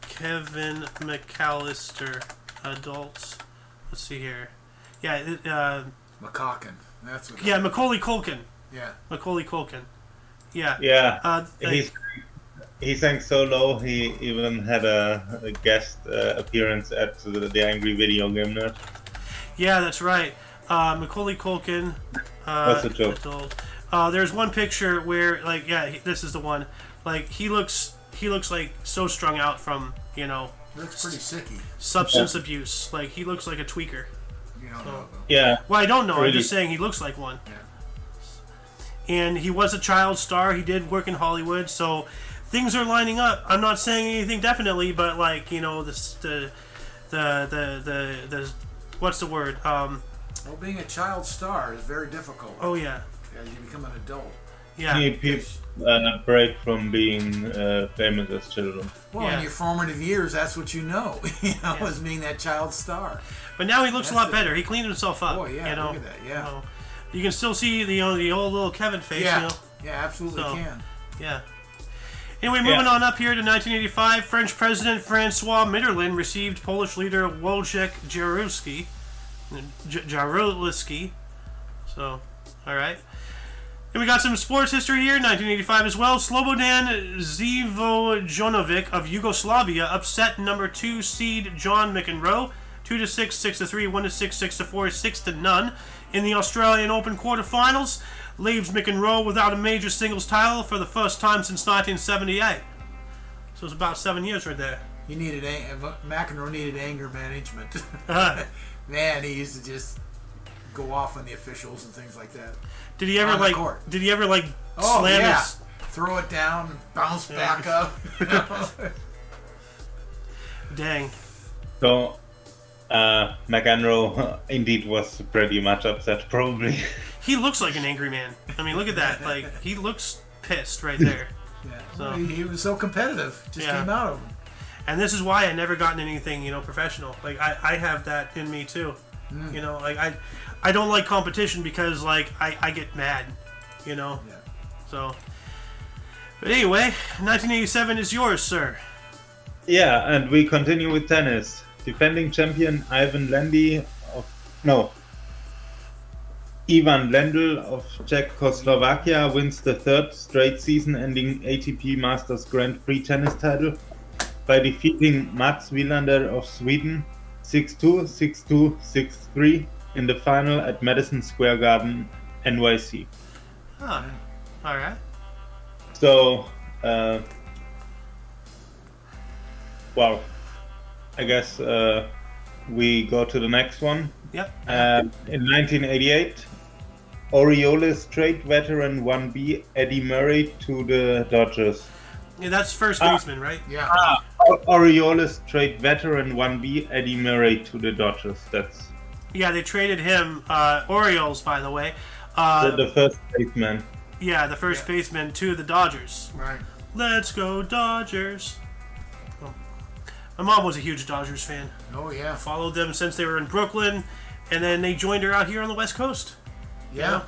Kevin McAllister, adults. Let's see here. Yeah, McCaulkin. That's what. Yeah, Macaulay Culkin. Yeah. Macaulay Culkin. Yeah. Yeah. He sang solo. He even had a guest appearance at the Angry Video Game Nerd. Yeah, that's right. Macaulay Culkin. That's a joke. There's one picture where, this is the one. Like, he looks like so strung out from, looks pretty sicky. Substance abuse. Like, he looks like a tweaker. You don't know. Yeah. Well, I don't know. Really. I'm just saying he looks like one. Yeah. And he was a child star. He did work in Hollywood, so things are lining up. I'm not saying anything definitely, but the what's the word? Well, being a child star is very difficult. Oh yeah. As you become an adult. Yeah. People break from being famous as children. Well, in your formative years, that's what you know. As being that child star. But now he looks a lot better. He cleaned himself up. Oh yeah, look at that. Yeah. You can still see the old little Kevin face. Yeah. Yeah, absolutely can. Yeah. Anyway, moving on up here to 1985, French President Francois Mitterrand received Polish leader Wojciech Jaruzelski. So, all right. And we got some sports history here, 1985 as well. Slobodan Zvojonovic of Yugoslavia upset number 2 seed John McEnroe 2-6, 6-3, 1-6, 6-4, 6-0 in the Australian Open quarterfinals. Leaves McEnroe without a major singles title for the first time since 1978. So it's about 7 years right there. McEnroe needed anger management. Man, he used to just go off on the officials and things like that. Did he ever slam his... Throw it down, bounce back up. Dang. So, McEnroe indeed was pretty much upset, probably. He looks like an angry man. I mean, look at that. Like, he looks pissed right there. Yeah. So, well, he was so competitive. Just came out of him. And this is why I never gotten anything, professional. Like, I have that in me, too. I don't like competition because, I get mad, Yeah. So, but anyway, 1987 is yours, sir. Yeah, and we continue with tennis. Defending champion Ivan Lendl of Czechoslovakia wins the third straight season-ending ATP Masters Grand Prix tennis title by defeating Mats Wilander of Sweden 6-2, 6-2, 6-3 in the final at Madison Square Garden, NYC. Oh, all right. So, I guess we go to the next one. Yep. In 1988, Orioles trade veteran 1B Eddie Murray to the Dodgers. Yeah, that's first baseman, right? Yeah. Orioles trade veteran 1B Eddie Murray to the Dodgers. That's. Yeah, they traded him. Orioles, by the way. The first baseman. Yeah, the first baseman to the Dodgers. Right. Let's go Dodgers. Oh. My mom was a huge Dodgers fan. Oh, yeah. Followed them since they were in Brooklyn, and then they joined her out here on the West Coast. Yeah. You know?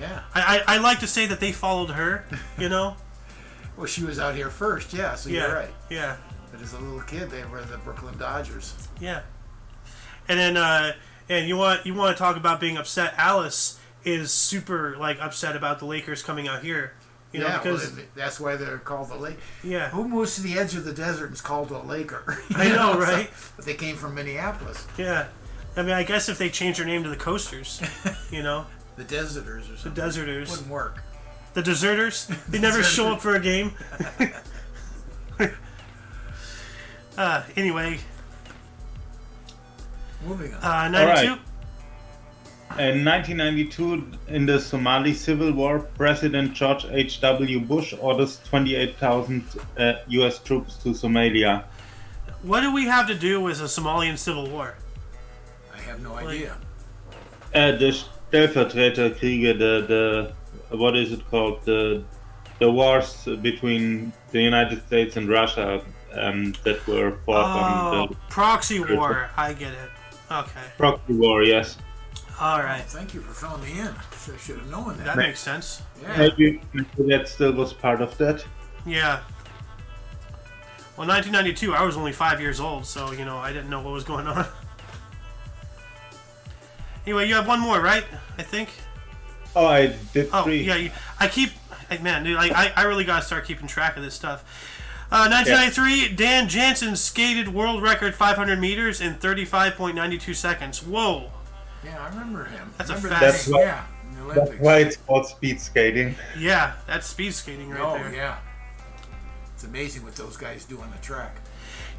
Yeah. I like to say that they followed her, you know? Well, she was out here first, yeah, so you're right. Yeah. But as a little kid, they were the Brooklyn Dodgers. Yeah. And then, and you want to talk about being upset. Alice is super, like, upset about the Lakers coming out here. You know, because that's why they're called the Lake. Yeah. Who moves to the edge of the desert and is called a Laker? I know, right? But they came from Minneapolis. Yeah. I mean, I guess if they changed their name to the Coasters, you know? The Deserters or something. The Deserters. Wouldn't work. The Deserters? They never show up for a game. Anyway. Moving on. 92. In 1992, in the Somali Civil War, President George H.W. Bush orders 28,000 U.S. troops to Somalia. What do we have to do with a Somalian civil war? I have no idea. The Stellvertreterkriege, the what is it called? The wars between the United States and Russia that were fought on the proxy war. I get it. Okay. Proxy war, yes. All right. Thank you for filling me in. I should have known that. That makes sense. Yeah. Maybe that still was part of that. Yeah. Well, 1992, I was only 5 years old, so, you know, I didn't know what was going on. Anyway, you have one more, right? I think? Oh, I did three. Oh, yeah. Man, dude, I really got to start keeping track of this stuff. 1993, Dan Jansen skated world record 500 meters in 35.92 seconds. Whoa. Yeah, I remember him. That's remember a fast. in the Olympics. That's why it's called speed skating. Yeah, that's speed skating right there. Oh, yeah. It's amazing what those guys do on the track.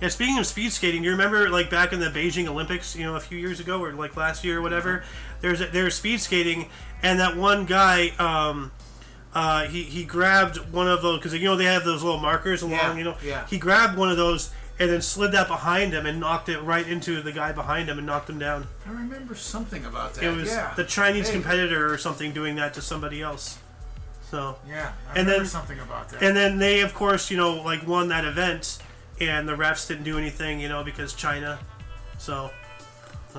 Yeah, speaking of speed skating, do you remember, like, back in the Beijing Olympics, you know, a few years ago, or, like, last year or whatever, there's speed skating, and that one guy, he grabbed one of those, because, you know, they have those little markers along, you know. Yeah. He grabbed one of those and then slid that behind him and knocked it right into the guy behind him and knocked him down. I remember something about that. It was the Chinese competitor or something doing that to somebody else. So yeah, I remember something about that. And then they, of course, you know, like, won that event, and the refs didn't do anything, you know, because China. So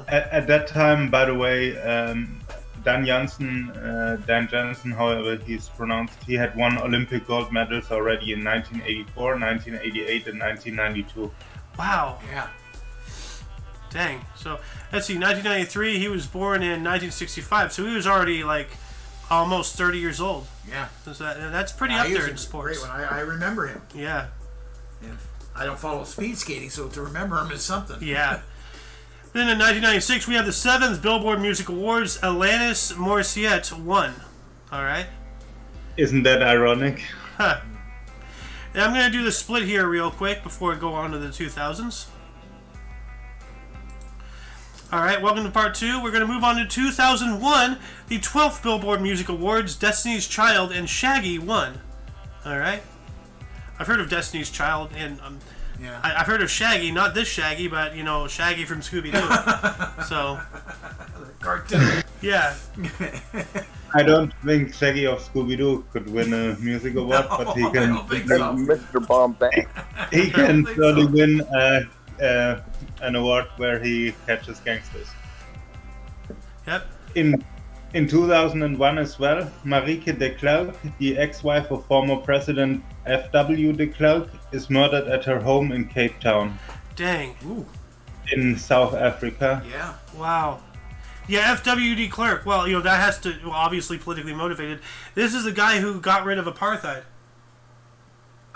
at that time, by the way, Dan Jansen, however he's pronounced, he had won Olympic gold medals already in 1984, 1988, and 1992. Wow. Yeah. Dang. So let's see, 1993, he was born in 1965, so he was already, like, almost 30 years old. Yeah. So that's pretty up there in sports. Great one. I remember him. Yeah. And I don't follow speed skating, so to remember him is something. Yeah. Then in 1996, we have the 7th Billboard Music Awards. Alanis Morissette won. All right. Isn't that ironic? Huh. And I'm going to do the split here real quick before I go on to the 2000s. All right, welcome to part 2. We're going to move on to 2001. The 12th Billboard Music Awards, Destiny's Child and Shaggy won. All right. I've heard of Destiny's Child, and yeah. I've heard of Shaggy, not this Shaggy, but, you know, Shaggy from Scooby-Doo. So, cartoon. Yeah. I don't think Shaggy of Scooby-Doo could win a music award, but he can. Mr. Bombay. He can surely win an award where he catches gangsters. Yep. In 2001 as well, Marieke de Klerk, the ex-wife of former President F.W. de Klerk, is murdered at her home in Cape Town. Dang. Ooh. In South Africa. Yeah. Wow. Yeah, F.W. de Klerk. Well, you know, that has to, obviously politically motivated. This is the guy who got rid of apartheid.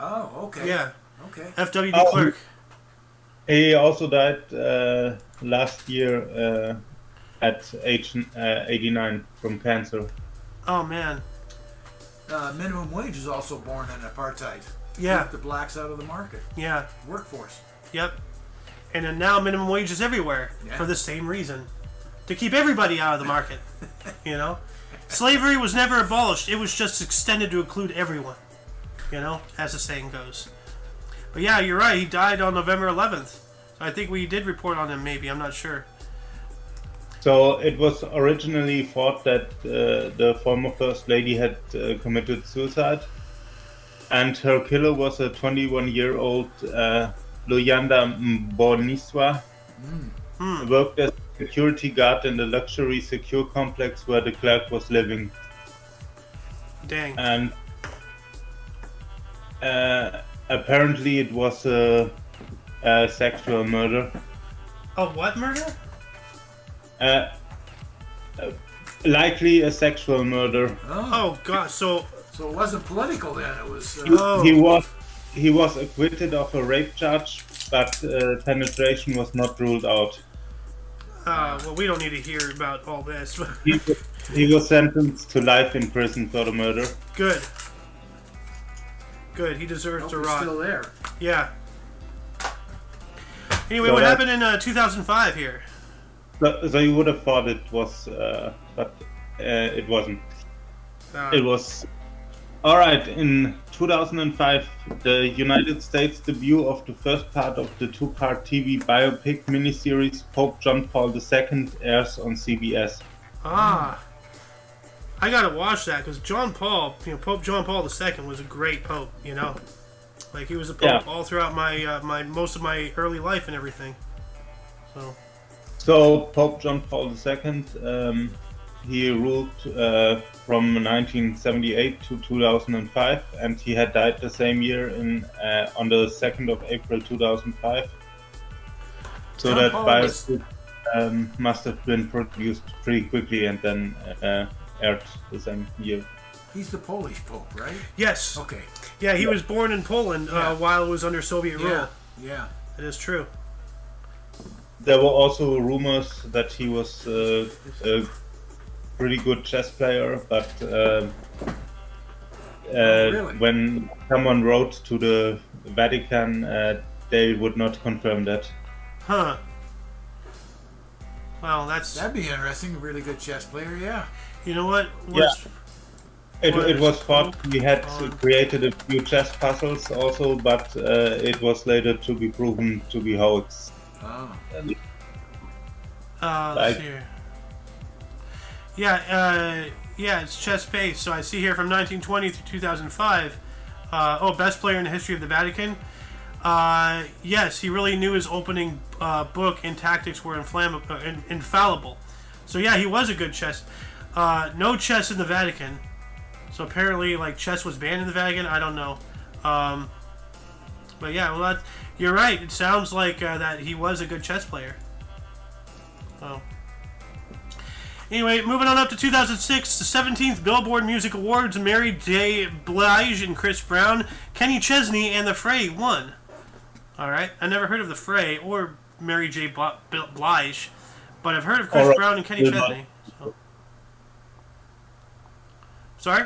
Oh, okay. Yeah. Okay. F.W. de Klerk. He also died last year at age 89 from cancer. Oh, man. Minimum wage is also born in apartheid. Yeah. Keep the blacks out of the market. Yeah. Workforce. Yep. And then now minimum wage is everywhere for the same reason. To keep everybody out of the market. You know? Slavery was never abolished. It was just extended to include everyone. You know, as the saying goes. But yeah, you're right. He died on November 11th. I think we did report on him, maybe. I'm not sure. So it was originally thought that the former First Lady had committed suicide. And her killer was a 21-year-old Luyanda Mboniswa. Worked as a security guard in the luxury secure complex where the clerk was living. Dang. And apparently it was a sexual murder. A what murder? Likely a sexual murder. Oh God! So it wasn't political then. It was. He was acquitted of a rape charge, but penetration was not ruled out. Well, we don't need to hear about all this. He was sentenced to life in prison for the murder. Good. Good. He deserves to rot. Still there. Yeah. Anyway, what happened in 2005 here? So you would have thought it was, but it wasn't. It was... Alright, in 2005, the United States debut of the first part of the two-part TV biopic miniseries Pope John Paul II airs on CBS. I gotta watch that, because John Paul, Pope John Paul II was a great pope, Like, he was a pope all throughout my most of my early life and everything. So Pope John Paul II, he ruled from 1978 to 2005, and he had died the same year on the 2nd of April 2005. So that biopic must have been produced pretty quickly and then aired the same year. He's the Polish Pope, right? Yes. Okay. Yeah, he was born in Poland while it was under Soviet rule. Yeah. It is true. There were also rumors that he was a pretty good chess player, but when someone wrote to the Vatican, they would not confirm that. Huh. Well, that'd be interesting. A really good chess player, yeah. You know what? It was thought he had created a few chess puzzles also, but it was later to be proven to be hoax. Let's see here. Yeah, it's chess-based. So I see here from 1920 through 2005. Best player in the history of the Vatican. Yes, he really knew his opening book and tactics were infallible. So yeah, he was a good chess. No chess in the Vatican. So apparently, chess was banned in the Vatican. I don't know. But yeah, well, you're right. It sounds like that he was a good chess player. Oh. Anyway, moving on up to 2006, the 17th Billboard Music Awards, Mary J. Blige and Chris Brown, Kenny Chesney, and The Fray won. Alright, I never heard of The Fray or Mary J. Blige, but I've heard of Chris Brown and Kenny Chesney. So. Sorry?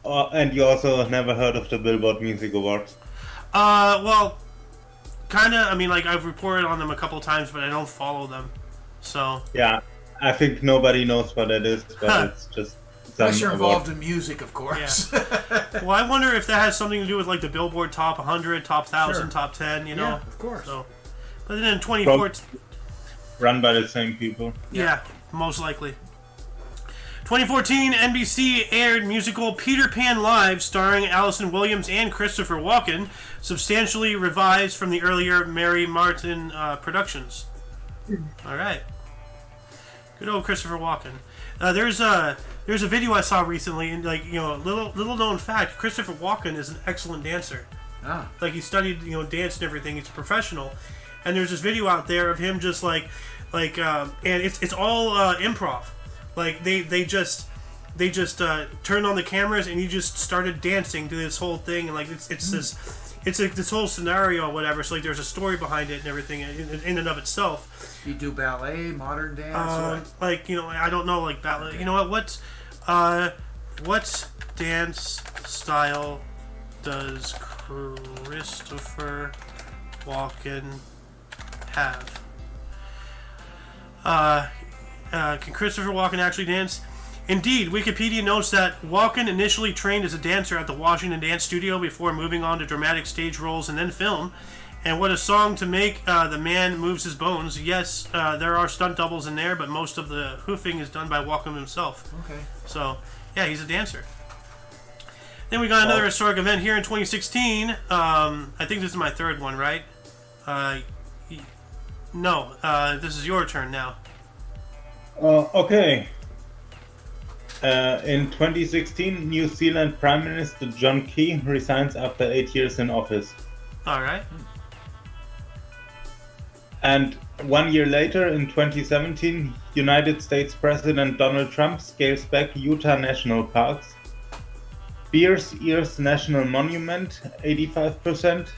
And you also never heard of the Billboard Music Awards? Well, kinda. I mean, I've reported on them a couple times, but I don't follow them. So. Yeah, I think nobody knows what it is, but it's just. Unless you're involved in music, of course. Yeah. Well, I wonder if that has something to do with the Billboard Top 100, Top 1000, Top 10. Yeah, of course. So, but then in 2014. Run by the same people. Yeah, most likely. 2014, NBC aired musical Peter Pan Live, starring Allison Williams and Christopher Walken, substantially revised from the earlier Mary Martin productions. All right, good old Christopher Walken. There's a video I saw recently, and little known fact: Christopher Walken is an excellent dancer. He studied dance and everything. He's a professional, and there's this video out there of him just and it's all improv. They just turned on the cameras and he just started dancing to this whole thing, and this whole scenario or whatever. So there's a story behind it and everything in and of itself. You do ballet, modern dance, I don't know, ballet. You know what? What dance style does Christopher Walken have? Can Christopher Walken actually dance? Indeed, Wikipedia notes that Walken initially trained as a dancer at the Washington Dance Studio before moving on to dramatic stage roles and then film. And what a song to make The Man Moves His Bones. Yes, there are stunt doubles in there, but most of the hoofing is done by Walken himself. Okay. So, yeah, he's a dancer. Then we got another historic event here in 2016. I think this is my third one, right? No, this is your turn now. Okay. In 2016, New Zealand Prime Minister John Key resigns after 8 years in office. All right. And 1 year later, in 2017, United States President Donald Trump scales back Utah National Parks. Bears Ears National Monument, 85%.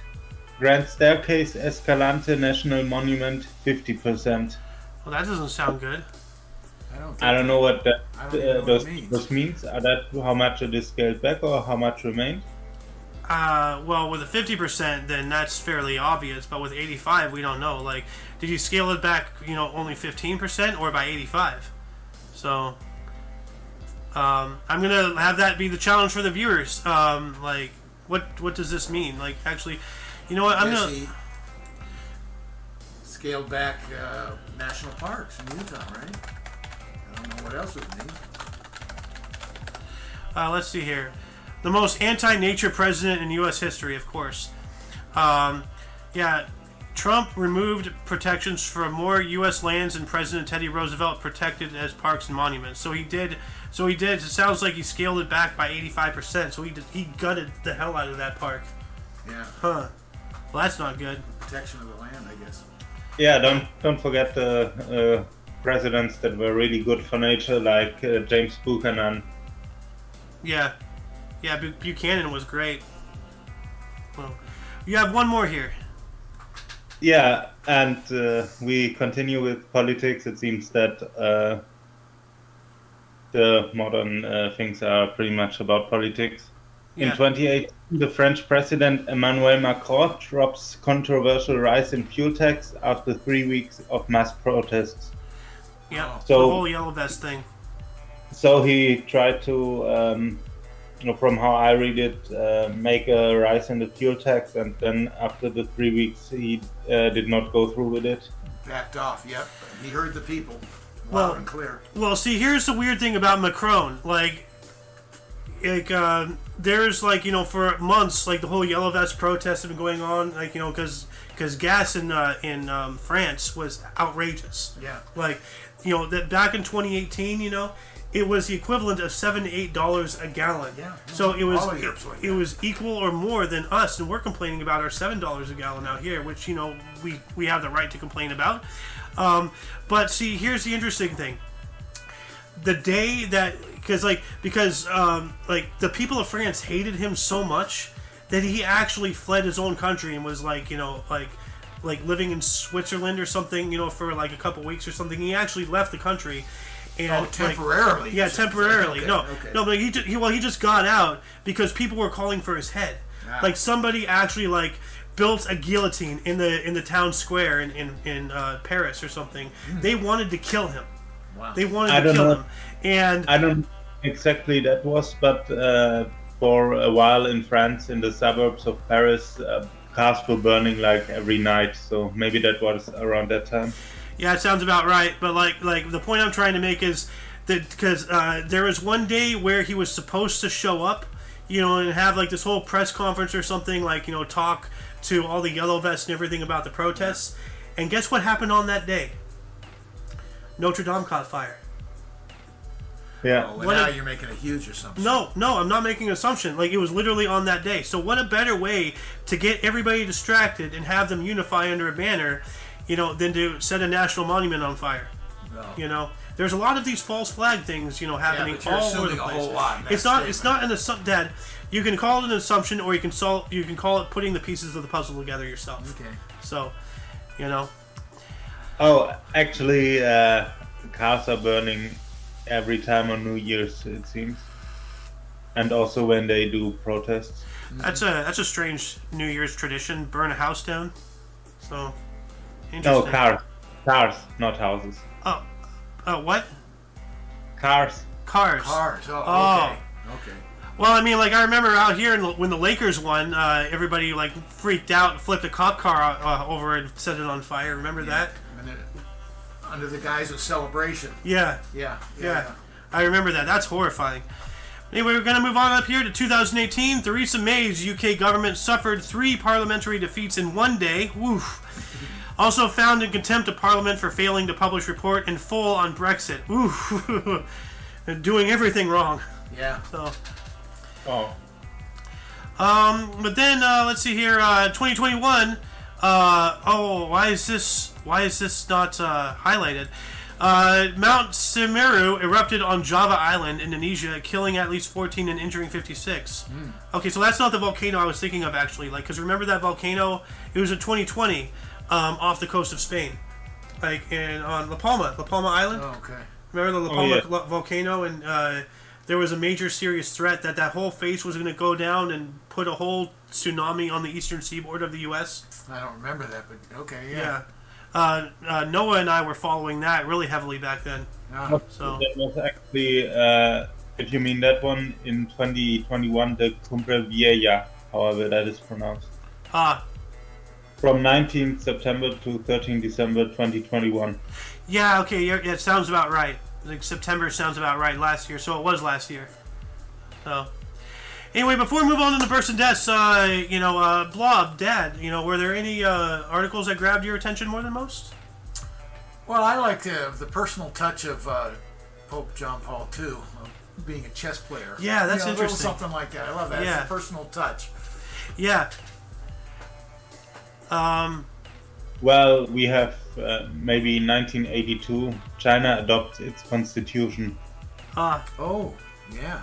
Grand Staircase Escalante National Monument, 50%. Well, that doesn't sound good. I don't know what those means. Are that how much it is scaled back or how much remained? Well, with a 50%, then that's fairly obvious. But with 85, we don't know. Like, did you scale it back, only 15% or by 85? So, I'm gonna have that be the challenge for the viewers. Like, what does this mean? Like, actually, you know what? I'm gonna scaled back national parks in Utah, right? I don't know what else it means. Let's see here. The most anti-nature president in U.S. history, of course. Yeah, Trump removed protections for more U.S. lands than President Teddy Roosevelt protected as parks and monuments. So he did. It sounds like he scaled it back by 85%. So he gutted the hell out of that park. Yeah. Huh. Well, that's not good. Protection of the land, I guess. Yeah, don't forget the presidents that were really good for nature, like James Buchanan. Yeah, Buchanan was great. Well, you have one more here. Yeah, and we continue with politics. It seems that the modern things are pretty much about politics. In 2018, the French president Emmanuel Macron drops controversial rise in fuel tax after 3 weeks of mass protests. Yeah, so, the whole yellow vest thing. So he tried to, from how I read it, make a rise in the fuel tax, and then after the 3 weeks, he did not go through with it. Backed off. Yep, he heard the people loud and clear. Well, see, here's the weird thing about Macron. There's for months, the whole yellow vest protests have been going on, because gas in France was outrageous. Yeah. That back in 2018, it was the equivalent of $7 to $8 a gallon. Yeah. So it was equal or more than us, and we're complaining about our $7 a gallon out here, which we have the right to complain about. But see, here's the interesting thing. The day that because the people of France hated him so much that he actually fled his own country and was living in Switzerland or something, for a couple weeks or something. He actually left the country. And temporarily. Temporarily. Okay. No, but he just got out because people were calling for his head. Yeah. Somebody actually built a guillotine in the town square in Paris or something. They wanted to kill him. Wow. They wanted to kill him. And I don't know exactly that was, but for a while in France, in the suburbs of Paris, cars were burning every night. So maybe that was around that time. Yeah, it sounds about right. But the point I'm trying to make is that because there was one day where he was supposed to show up, and have this whole press conference or something, talk to all the yellow vests and everything about the protests. And guess what happened on that day? Notre Dame caught fire. Yeah. Well, now you're making a huge assumption. No, I'm not making an assumption. It was literally on that day. So what a better way to get everybody distracted and have them unify under a banner, than to set a national monument on fire. No. There's a lot of these false flag things, happening all over the place. A whole lot it's not an assumption that you can call it an assumption, or you can call it putting the pieces of the puzzle together yourself. Okay. So, Oh, actually, cars are burning every time on New Year's, it seems, and also when they do protests. That's a strange New Year's tradition. Burn a house down. So, no, cars, not houses. Oh, What? Cars. Cars. Oh, okay. Well, I mean, like, I remember out here when the Lakers won, everybody, like, freaked out and flipped a cop car over and set it on fire. Remember that? And then, under the guise of celebration. Yeah. I remember that. That's horrifying. Anyway, we're going to move on up here to 2018. Theresa May's UK government suffered 3 parliamentary defeats in one day. Woof. Also found in contempt of Parliament for failing to publish report in full on Brexit. Ooh. Doing everything wrong. Yeah. So. Oh. But then let's see here. 2021. Why is this not highlighted? Mount Semeru erupted on Java Island, Indonesia, killing at least 14 and injuring 56. Okay, so that's not the volcano I was thinking of actually. Like, because remember that volcano? It was in 2020. Off the coast of Spain, like on La Palma Island. Oh, okay. Remember the La Palma volcano, and there was a major serious threat that whole face was going to go down and put a whole tsunami on the eastern seaboard of the U.S. I don't remember that, but okay, yeah. Noah and I were following that really heavily back then. So that was actually, if you mean that one, in 2021, the Cumbre Vieja, however that is pronounced. From 19th September to 13th December 2021. Yeah, okay, yeah, it sounds about right. Like September sounds about right last year, so it was last year. So, anyway, before we move on to the births and deaths, Blob, Dad, were there any articles that grabbed your attention more than most? Well, I like the personal touch of Pope John Paul II, being a chess player. Yeah, that's interesting. Something like that. I love that. Yeah. It's a personal touch. Yeah. Well, we have maybe 1982. China adopts its constitution. Oh, yeah.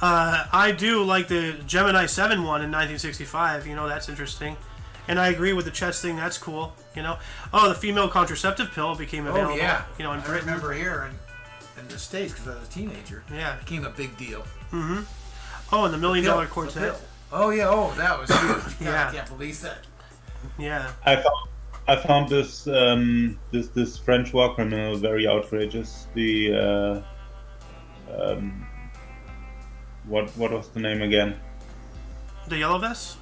I do like the Gemini 7 one in 1965. That's interesting. And I agree with the chess thing. That's cool. The female contraceptive pill became available. Oh, yeah. In Britain. I remember here in the States, because I was a teenager. Yeah. It became a big deal. Mm-hmm. Oh, and the $1 Million Quartet. Oh, yeah. Oh, that was huge. Yeah. I can't believe that. Yeah. I found this this French war criminal very outrageous. The what was the name again? The Yellow Vest?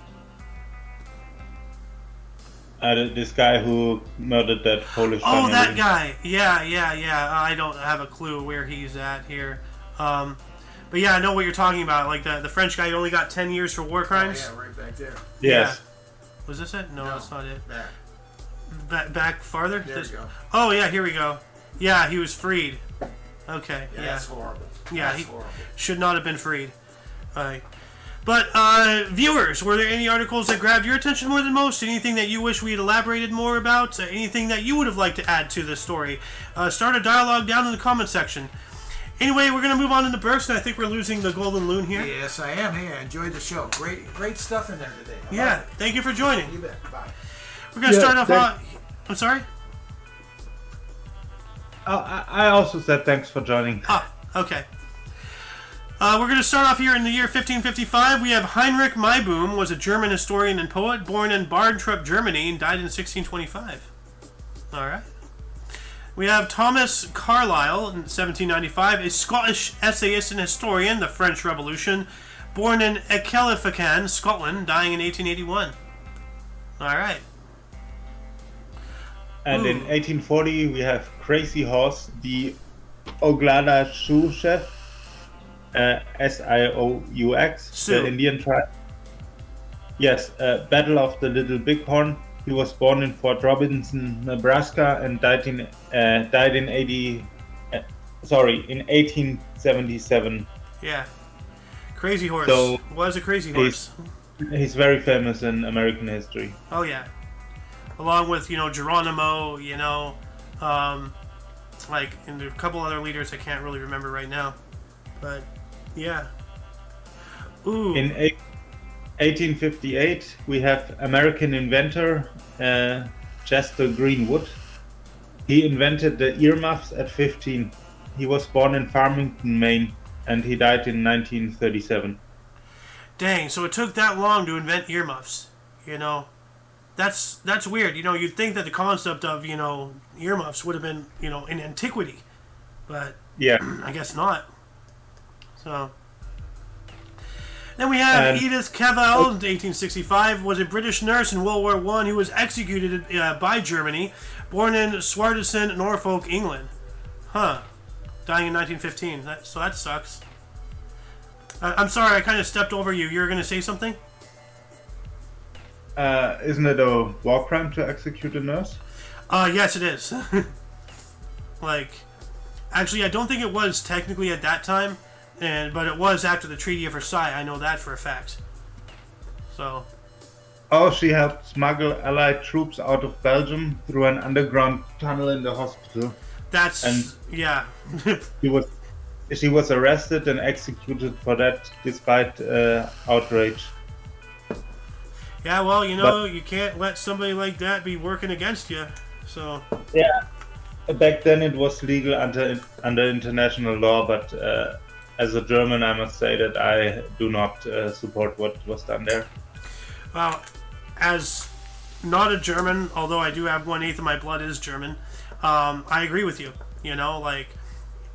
This guy who murdered that Polish family. Oh, that guy. Yeah. I don't have a clue where he's at here. But yeah, I know what you're talking about. Like the French guy who only got 10 years for war crimes. Oh, yeah, right back there. Yes. Yeah. Was this it? No, that's not it. Back farther? There we go. Oh, yeah, here we go. Yeah, he was freed. Okay, yeah. That's horrible. Yeah, That's horrible. Should not have been freed. But, viewers, were there any articles that grabbed your attention more than most? Anything that you wish we had elaborated more about? Anything that you would have liked to add to this story? Start a dialogue down in the comment section. Anyway, we're going to move on to the burst, and I think we're losing the golden loon here. Yes, I am. Hey, I enjoyed the show. Great stuff in there today. Yeah, thank you for joining. You bet. Bye. We're going to start off I'm sorry? I also said thanks for joining. Okay. We're going to start off here in the year 1555. We have Heinrich Mayboom, was a German historian and poet, born in Barntrup, Germany, and died in 1625. All right. We have Thomas Carlyle in 1795, a Scottish essayist and historian, the French Revolution, born in Ecclefechan, Scotland, dying in 1881. All right. And in 1840, we have Crazy Horse, the Oglala Sioux chef, Sioux, the Indian tribe. Yes, Battle of the Little Bighorn. He was born in Fort Robinson, Nebraska, and died in 1877. Yeah, Crazy Horse. So was a Crazy Horse. He's very famous in American history. Oh yeah, along with Geronimo, and a couple other leaders I can't really remember right now, but yeah. Ooh. In 1858, we have American inventor Chester Greenwood. He invented the earmuffs at 15. He was born in Farmington, Maine, and he died in 1937. Dang, so it took that long to invent earmuffs, That's weird. You'd think that the concept of earmuffs would have been in antiquity, but yeah, I guess not. So then we have Edith Cavell, 1865, was a British nurse in World War I who was executed by Germany, born in Swardeston, Norfolk, England. Huh. Dying in 1915. So that sucks. I'm sorry, I kind of stepped over you. You were going to say something? Isn't it a war crime to execute a nurse? Yes, it is. Actually, I don't think it was technically at that time, but it was after the Treaty of Versailles. I know that for a fact. So. Oh, she helped smuggle Allied troops out of Belgium through an underground tunnel in the hospital. Yeah. She was arrested and executed for that, despite outrage. Yeah, well, you can't let somebody like that be working against you. So. Yeah. Back then it was legal under international law, but as a German, I must say that I do not support what was done there. Well, as not a German, although I do have 1/8 of my blood is German, I agree with you.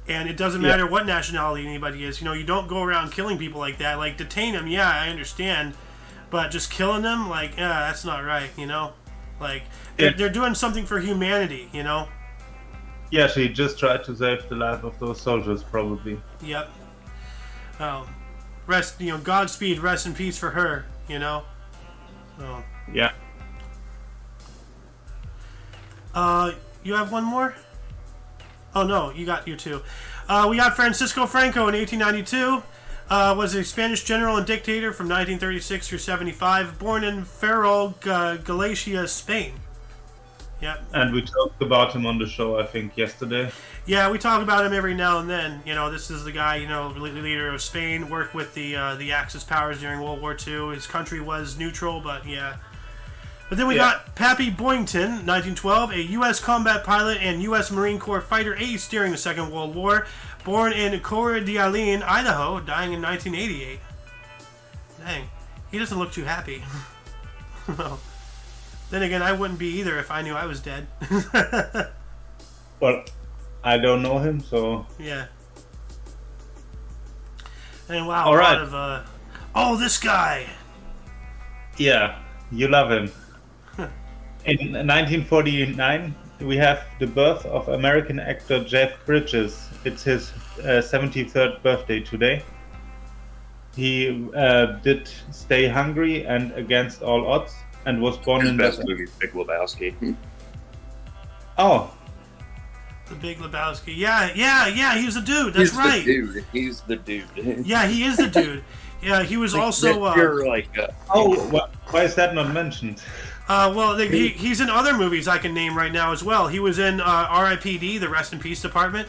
And it doesn't matter what nationality anybody is. You don't go around killing people like that. Like, detain them, yeah, I understand. But just killing them, that's not right, they're doing something for humanity, Yeah, she just tried to save the life of those soldiers, probably. Yep. Godspeed, rest in peace for her, So. Yeah. You have one more? Oh, no, you got your two. We got Francisco Franco in 1892. Was a Spanish general and dictator from 1936 through 75, born in Ferrol, Galicia, Spain. Yep. And we talked about him on the show, I think, yesterday. Yeah, we talk about him every now and then. This is the guy, leader of Spain, worked with the Axis powers during World War II. His country was neutral, but yeah. But then we got Pappy Boyington, 1912, a U.S. combat pilot and U.S. Marine Corps fighter ace during the Second World War, born in Coeur d'Alene, Idaho, dying in 1988. Dang, he doesn't look too happy. Well, then again, I wouldn't be either if I knew I was dead. Well, I don't know him, so... Yeah. And wow, all right. A lot of, this guy! Yeah, you love him. In 1949, we have the birth of American actor Jeff Bridges. It's his 73rd birthday today. He did Stay Hungry and Against All Odds, and was born in... His best movie is Big Lebowski. Oh. The Big Lebowski. Yeah, he was a dude. That's right. He's the dude. Yeah, he is the dude. Yeah, he was also... You're like... why is that not mentioned? He's in other movies I can name right now as well. He was in R.I.P.D., the Rest in Peace Department.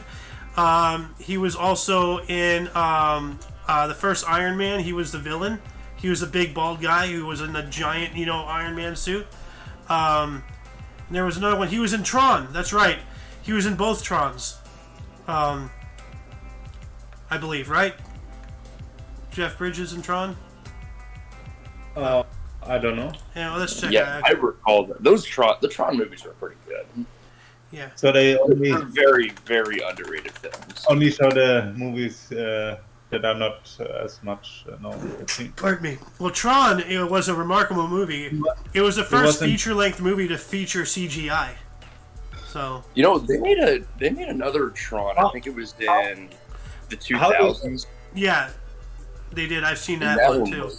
He was also in the first Iron Man. He was the villain. He was a big bald guy who was in a giant, Iron Man suit. There was another one. He was in Tron. That's right. He was in both Trons. I believe, right? Jeff Bridges in Tron? I don't know. Yeah, well, let's check. Yeah, I recall that. The Tron movies were pretty good. Yeah. So they're very, very underrated films. Only show the movies that are not as much known. Pardon me. Well, Tron, it was a remarkable movie. It was the first feature-length movie to feature CGI. So they made another Tron. I think it was in the 2000s. Yeah, they did. I've seen that one too.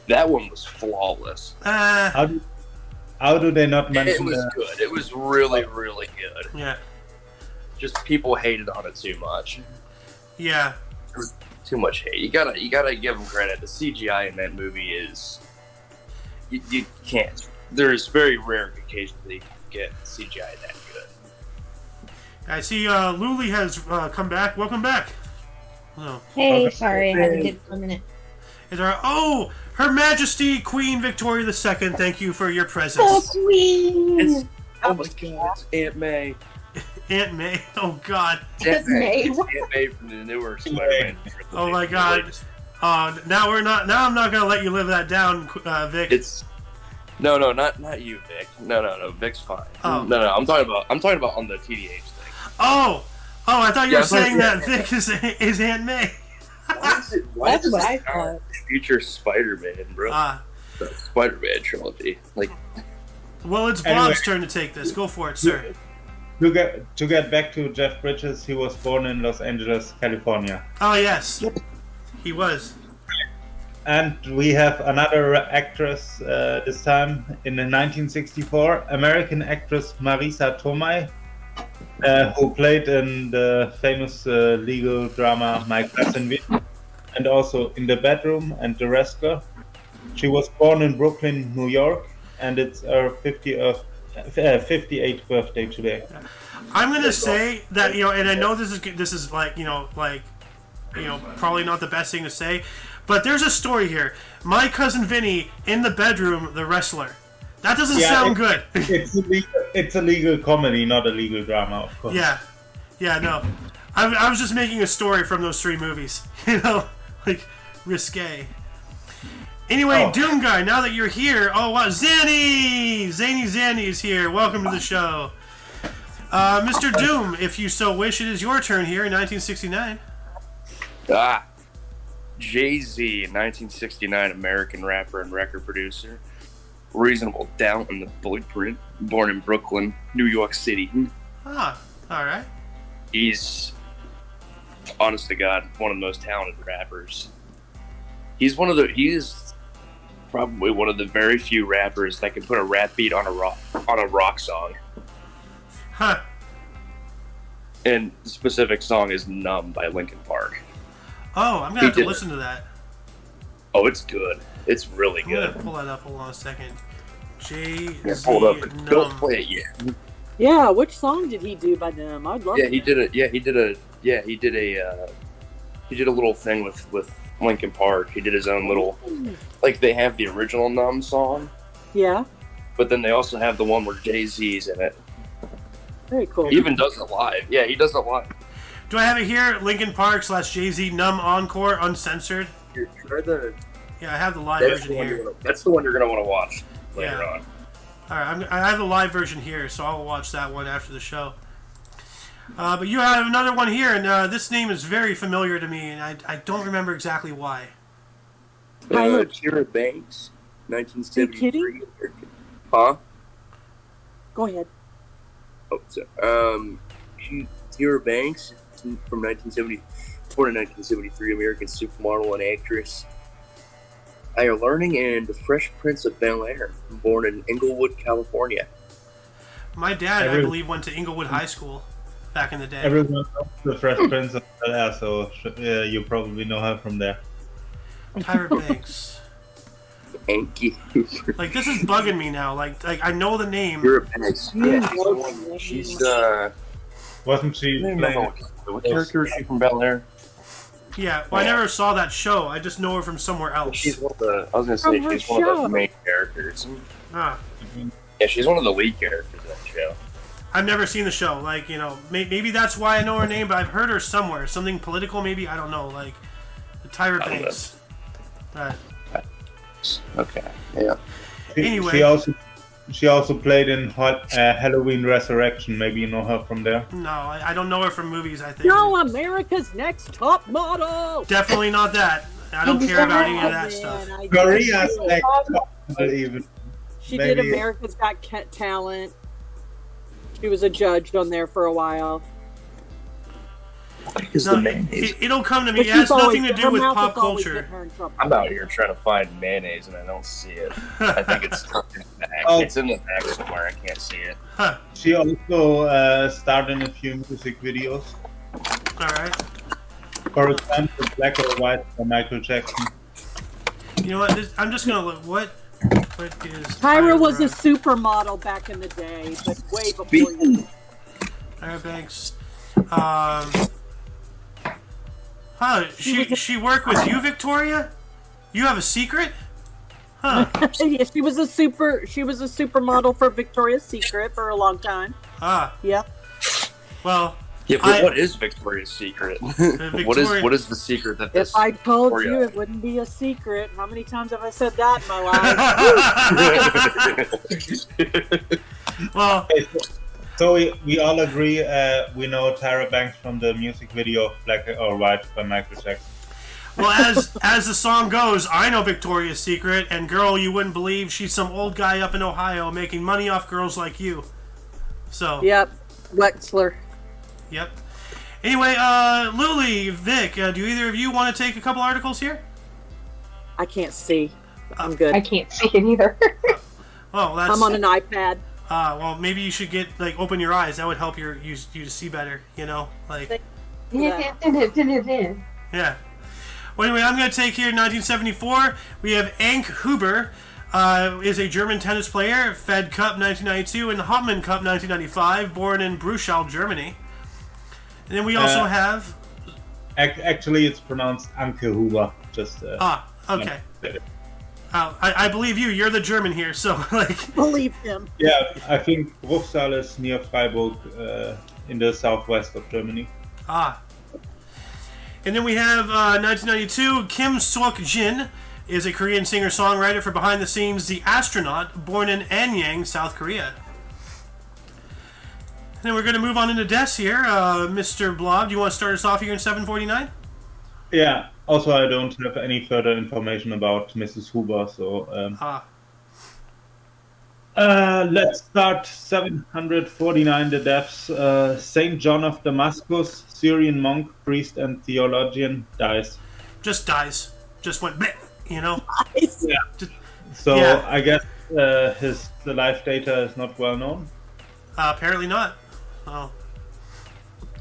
That one was flawless. How do they not mention it? It was good. It was really, really good. Yeah. Just people hated on it too much. Yeah. There was too much hate. You gotta give them credit. The CGI in that movie is you can't. There's very rare occasions that you can get CGI that good. I see Luli has come back. Welcome back. Oh. Hey, sorry, I haven't did for a minute. Her Majesty Queen Victoria II, thank you for your presence. Oh, Queen! Oh my God, it's Aunt May. Aunt May, oh God. Aunt May. It's Aunt May from the newer Spider-Man. Oh my God. Now I'm not gonna let you live that down, Vic. No, not you, Vic. No. Vic's fine. Oh. No. I'm talking about on the TDH thing. Oh, I thought you were saying that Vic is Aunt May. Why is it I thought. Future Spider-Man, bro. The Spider-Man trilogy. Like. Well, it's Bob's turn to take this. Go for it, sir. To get back to Jeff Bridges, he was born in Los Angeles, California. Oh yes, he was. And we have another actress this time in 1964, American actress Marisa Tomei, who played in the famous legal drama My Cousin Vinny, and also In the Bedroom and The Wrestler. She was born in Brooklyn, New York, and it's her 58th birthday today. I'm gonna say that, and I know this is like probably not the best thing to say, but there's a story here. My Cousin Vinny, In the Bedroom, The Wrestler. That doesn't sound good. It's a legal comedy, not a legal drama, of course. Yeah, no. I was just making a story from those three movies, like risque. Anyway, Doom Guy, now that you're here, wow, Zany is here. Welcome to the show. Mr. Doom, if you so wish, it is your turn here in 1969. Jay-Z, 1969 American rapper and record producer. Reasonable Doubt in the Blueprint. Born in Brooklyn, New York City. Alright. He's, honest to God, one of the most talented rappers. He is probably one of the very few rappers that can put a rap beat on a rock song. Huh. And the specific song is Numb by Linkin Park. Oh, I'm going to have to listen to that. Oh, it's good. It's really good. I'm going to pull that up. Hold on a second. Jay-Z, hold up. Numb. Don't play it yet. Yeah, which song did he do by them? I'd love. He did a little thing with Linkin Park. He did his own little, like they have the original Numb song. Yeah. But then they also have the one where Jay-Z's in it. Very cool. He even does it live. Yeah, he does it live. Do I have it here? Linkin Park / Jay-Z Numb Encore Uncensored. Here, try the. Yeah, I have the live version here. That's the one you're gonna want to watch later on. All right, I have the live version here, so I'll watch that one after the show. But you have another one here, and this name is very familiar to me, and I don't remember exactly why. Tyra Banks, 1973. Huh? Go ahead. Oh, sorry. Tyra Banks from 1970, born in 1973, American supermodel and actress. Higher Learning and The Fresh Prince of Bel-Air, born in Inglewood, California. My dad, I believe, went to Inglewood High School back in the day. Everyone knows The Fresh Prince of Bel-Air, so you probably know her from there. Tyra Banks. Thank you. Like, this is bugging me now. Like I know the name. Tyra Banks. Yeah, she's Wasn't she playing? What character is she from Bel-Air? Yeah, well, I never saw that show. I just know her from somewhere else. She's one of the. I was gonna say she's one of the main characters. Ah. Yeah, she's one of the lead characters of that show. I've never seen the show. Like, maybe that's why I know her name, but I've heard her somewhere. Something political, maybe. I don't know. Like, the Tyra Banks. Okay. Yeah. Anyway. She also played in Halloween Resurrection. Maybe you know her from there. No, I don't know her from movies, I think. No, America's Next Top Model! Definitely not that. I don't care about any of that stuff. Korea's Next Top Model, even. She did America's Got Talent. She was a judge on there for a while. It'll come to me. It has nothing to do with pop culture. I'm out here trying to find mayonnaise and I don't see it. I think it's tucked in the back. It's in the back somewhere. I can't see it. Huh. She also starred in a few music videos. Alright. For example, Black or White by Michael Jackson. You know what? I'm just going to look. What is Tyra was a supermodel back in the day, but way before you. Tyra Banks. She worked with you, Victoria? You have a secret? Huh. Yeah, she was a supermodel for Victoria's Secret for a long time. Ah. Yep. Well, Yeah, but what is Victoria's Secret? What is the secret that this? If I told you, it wouldn't be a secret. How many times have I said that in my life? Well, so we all agree. We know Tyra Banks from the music video "Black or White" by Michael Jackson. Well, as the song goes, I know Victoria's Secret, and girl, you wouldn't believe she's some old guy up in Ohio making money off girls like you. So. Yep, Wexler. Yep. Anyway, Lily, Vic, do either of you want to take a couple articles here? I can't see. I'm good. I can't see it either. Oh, that's. I'm on an iPad. Well, maybe you should open your eyes. That would help you to see better. You know, like. Yeah. Yeah. Well, anyway, I'm going to take here 1974. We have Anke Huber, is a German tennis player, Fed Cup 1992 and Hopman Cup 1995, born in Bruchsal, Germany. And then we also have. Actually, it's pronounced Anke Huber. Just. Okay. I believe you. You're the German here, so like. Believe him. Yeah, I think Bruchsal is near Freiburg, in the southwest of Germany. And then we have 1992. Kim Seok-jin is a Korean singer-songwriter for Behind the Scenes, The Astronaut, born in Anyang, South Korea. And then we're going to move on into deaths here. Mr. Blob, do you want to start us off here in 749? Yeah. Also, I don't have any further information about Mrs. Huber, so... let's start 749, the deaths. Saint John of Damascus, Syrian monk, priest, and theologian, dies. Just dies. Just went bleh, you know? Yeah. So, yeah. I guess the life data is not well known? Apparently not. Oh.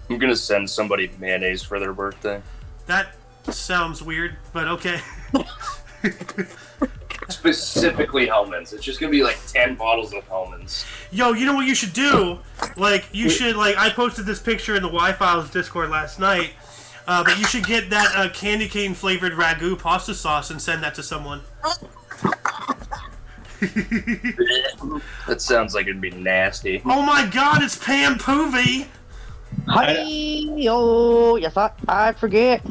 I'm gonna send somebody mayonnaise for their birthday. That sounds weird, but okay. Specifically Hellman's. It's just gonna be like 10 bottles of Hellman's. Yo, you know what you should do? I posted this picture in the Y-Files Discord last night, but you should get that candy cane flavored ragu pasta sauce and send that to someone. That sounds like it'd be nasty. Oh my god, it's Pam Poovey! Hi, oh, yes, I forget.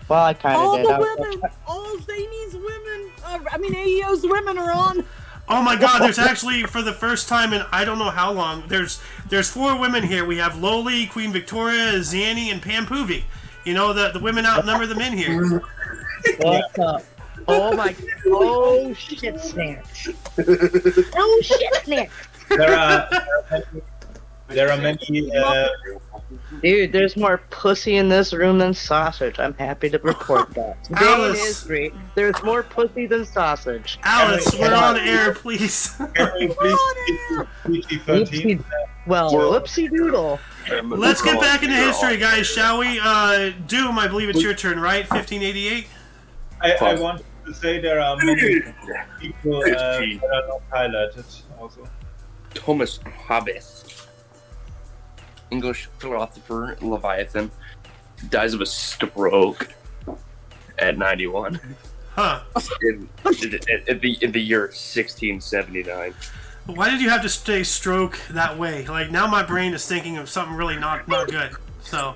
Well, I kind of did. All the women, all Zany's women, AEO's women are on. Oh my god, there's actually, for the first time in I don't know how long, there's 4 women here. We have Loli, Queen Victoria, Zanny, and Pam Poovey. You know, the women outnumber the men here. What's up? Oh my, oh shit snacks. Oh shit snacks. There are many. Dude, there's more pussy in this room than sausage. I'm happy to report that. Today in history, there's more pussy than sausage. Alice, we're on air, please. Can we please PG-13? Well, whoopsie doodle. Let's get back into history, guys, shall we? Doom, I believe it's your turn, right? 1588? I want to say there are many people that are not highlighted also. Thomas Hobbes, English philosopher, Leviathan, dies of a stroke at 91. Huh. In the year 1679. Why did you have to say stroke that way? Like, now my brain is thinking of something really not good. So.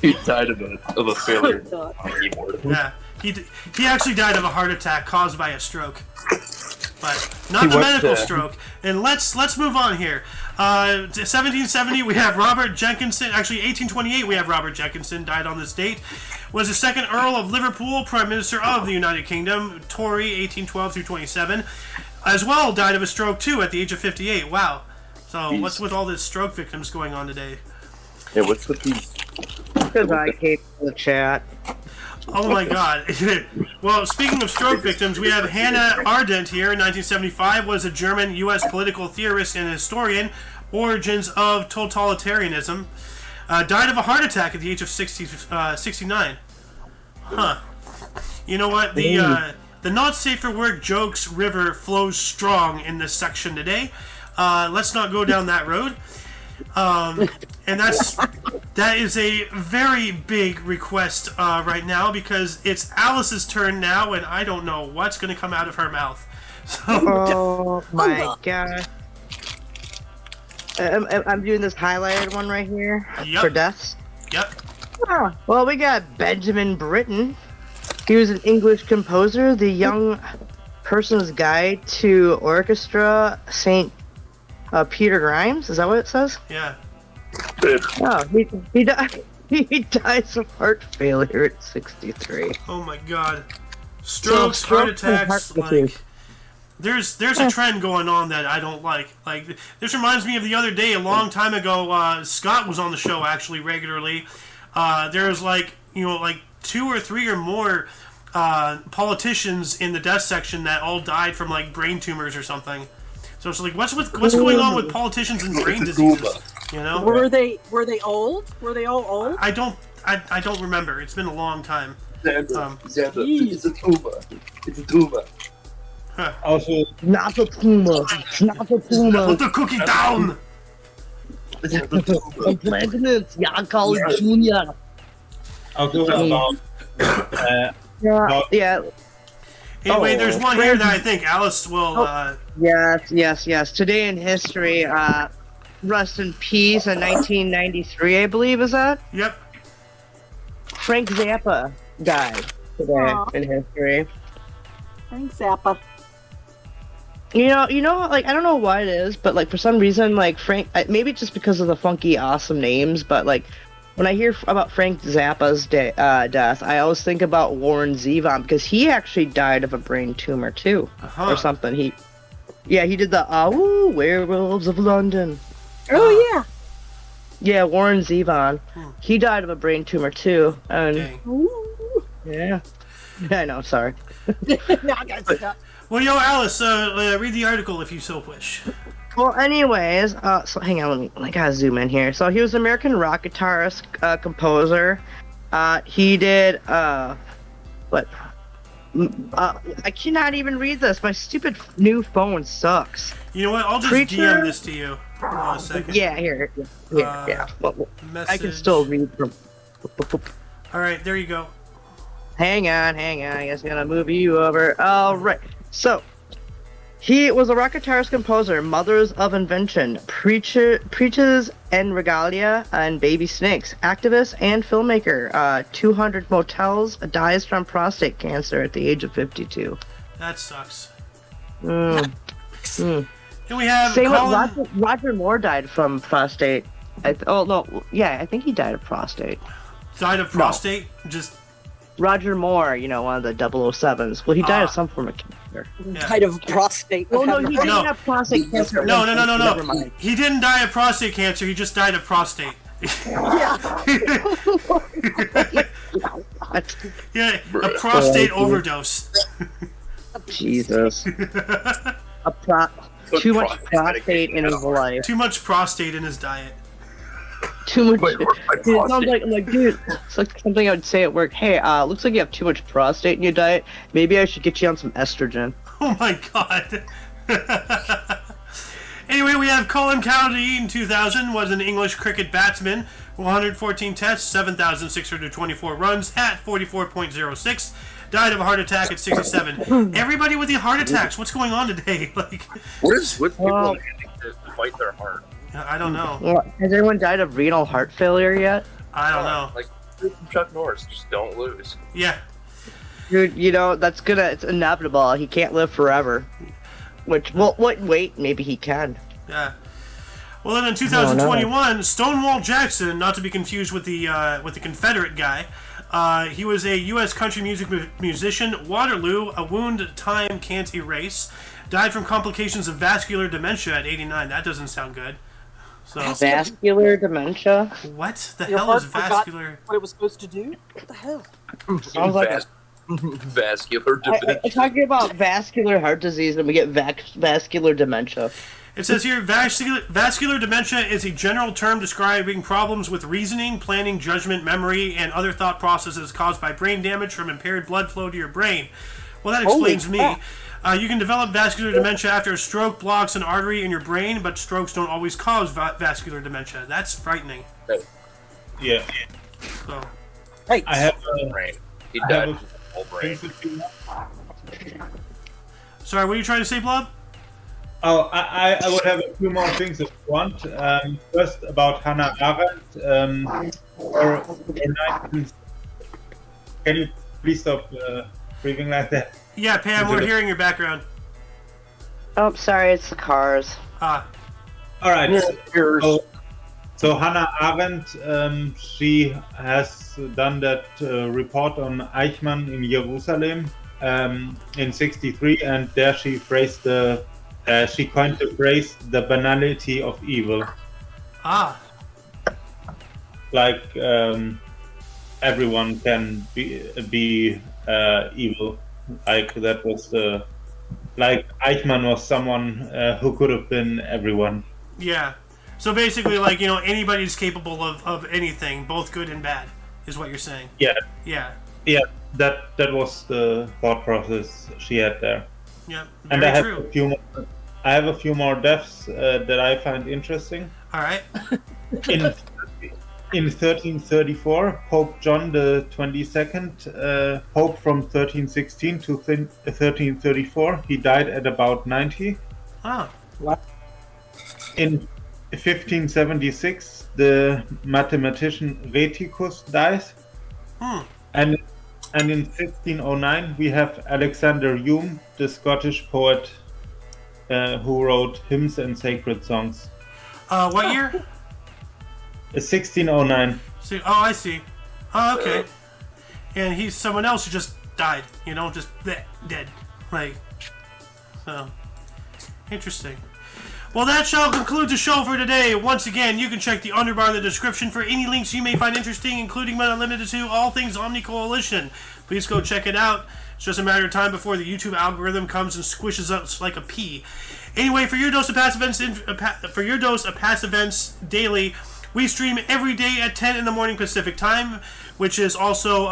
He died of a failure on the keyboard. Yeah. He actually died of a heart attack caused by a stroke. But not the medical stroke. And let's move on here. 1770, we have Robert Jenkinson. Actually, 1828, we have Robert Jenkinson, died on this date. Was the second Earl of Liverpool, Prime Minister of the United Kingdom, Tory, 1812 through 27. As well, died of a stroke, too, at the age of 58. Wow. So, what's with all this stroke victims going on today? Yeah, what's with these? Because I came to the chat. Oh my god. Well, speaking of stroke victims, we have Hannah Arendt here in 1975, was a German U.S. political theorist and historian, origins of totalitarianism. Died of a heart attack at the age of 69. Huh. You know what? The not safe for work jokes river flows strong in this section today. Let's not go down that road. And that is a very big request right now, because it's Alice's turn now, and I don't know what's going to come out of her mouth. So, oh my god. I'm doing this highlighted one right here for deaths. Yep. Oh, well, we got Benjamin Britten. He was an English composer, the Young Person's Guide to Orchestra, St. Peter Grimes. Is that what it says? Yeah. Oh, he died. He dies of heart failure at 63. Oh my God. Strokes, heart attacks, like... There's a trend going on that I don't like. Like, this reminds me of the other day, a long time ago, Scott was on the show, actually, regularly. There's, like, 2 or 3 or more politicians in the death section that all died from, like, brain tumors or something. So it's like, what's going on with politicians and brain diseases? You know? Were they old? Were they all old? I don't remember. It's been a long time. It's a tumor. It's a tumor. Huh. Also, not a tumor. Not a tumor. Put the cookie down. Pregnant, Carl Jr. Also about yeah. Anyway, there's one here that I think Alice will. Yes. Today in history, rest in peace in 1993, I believe, is that? Yep. Frank Zappa died today in history. Frank Zappa. You know, like, I don't know why it is, but, like, for some reason, like, Frank, maybe it's just because of the funky, awesome names, but, like, when I hear about Frank Zappa's death, I always think about Warren Zevon, because he actually died of a brain tumor, too, or something. He did the, Werewolves of London. Oh, yeah. Yeah, Warren Zevon. He died of a brain tumor, too, and, yeah. I know, sorry. No, I gotta stop. Well, Alice, read the article if you so wish. Well, anyways, so hang on, I gotta zoom in here. So he was an American rock guitarist, composer. He did, I cannot even read this. My stupid new phone sucks. You know what? I'll just DM this to you. A second. Yeah, here. Yeah. Well, I can still read from. All right, there you go. Hang on. I guess I'm gonna move you over. All right. So, he was a rock guitarist, composer, Mothers of Invention, Preaches and Regalia, and Baby Snakes, activist and filmmaker. 200 Motels, dies from prostate cancer at the age of 52. That sucks. And we have Roger Moore died from prostate. I think he died of prostate. Died of prostate? No. Just... Roger Moore, one of the 007s. Well, he died of some form of cancer. Yeah. Died of prostate. Oh, no, he didn't have prostate cancer. No. He didn't die of prostate cancer. He just died of prostate. Yeah. Yeah, a prostate overdose. Jesus. Too much prostate in his life. Too much prostate in his diet. Too much. Dude, it sounds like, dude, it's like something I would say at work. Hey, looks like you have too much prostate in your diet. Maybe I should get you on some estrogen. Oh my God. Anyway, we have Colin Cowdy in 2000, was an English cricket batsman, 114 tests, 7,624 runs at 44.06. Died of a heart attack at 67. Everybody with the heart attacks. What's going on today? Like, what is with people having to fight their heart? I don't know. Well, has anyone died of renal heart failure yet? I don't know. Like Chuck Norris, just don't lose. Yeah. Dude, it's inevitable. He can't live forever. Wait, maybe he can. Yeah. Well, then in 2021, Stonewall Jackson, not to be confused with the Confederate guy, he was a U.S. country music musician. Waterloo, a wound time can't erase. Died from complications of vascular dementia at 89. That doesn't sound good. So, vascular dementia? What the hell is vascular? What it was supposed to do? What the hell? Sounds like vascular dementia. I'm talking about vascular heart disease, and we get vascular dementia. It says here, vascular dementia is a general term describing problems with reasoning, planning, judgment, memory, and other thought processes caused by brain damage from impaired blood flow to your brain. Well, that explains me. You can develop vascular dementia after a stroke blocks an artery in your brain, but strokes don't always cause vascular dementia. That's frightening. Yeah. So, I have a brain. He died of whole brain. Sorry, what are you trying to say, Blob? Oh, I would have a few more things if you want. First, about Hannah Arendt. Can you please stop breathing like that? Yeah, Pam, we're hearing your background. Oh, sorry, it's the cars. Ah. All right. So Hannah Arendt, she has done that report on Eichmann in Jerusalem in '63, and there she phrased she coined the phrase "the banality of evil." Ah. Like everyone can be evil. Like that was like Eichmann was someone who could have been everyone. Yeah. So basically, like, you know, anybody's capable of anything, both good and bad, is what you're saying. Yeah. Yeah. Yeah. That was the thought process she had there. Yeah. And Very I have true. I have a few more deaths that I find interesting. All right. In 1334, Pope John the 22nd, Pope from 1316 to 1334, he died at about 90. Oh. What? In 1576, the mathematician Rheticus dies. And in 1509, we have Alexander Hume, the Scottish poet who wrote hymns and sacred songs. What year? 1609. See, oh, I see. Oh, okay. And he's someone else who just died, you know, just dead. Like, so. Interesting. Well, that shall conclude the show for today. Once again, you can check the underbar in the description for any links you may find interesting, including but not limited to all things OMNI Coalition. Please go check it out. It's just a matter of time before the YouTube algorithm comes and squishes us like a pea. Anyway, for your dose of past events daily, we stream every day at 10 in the morning Pacific time, which is also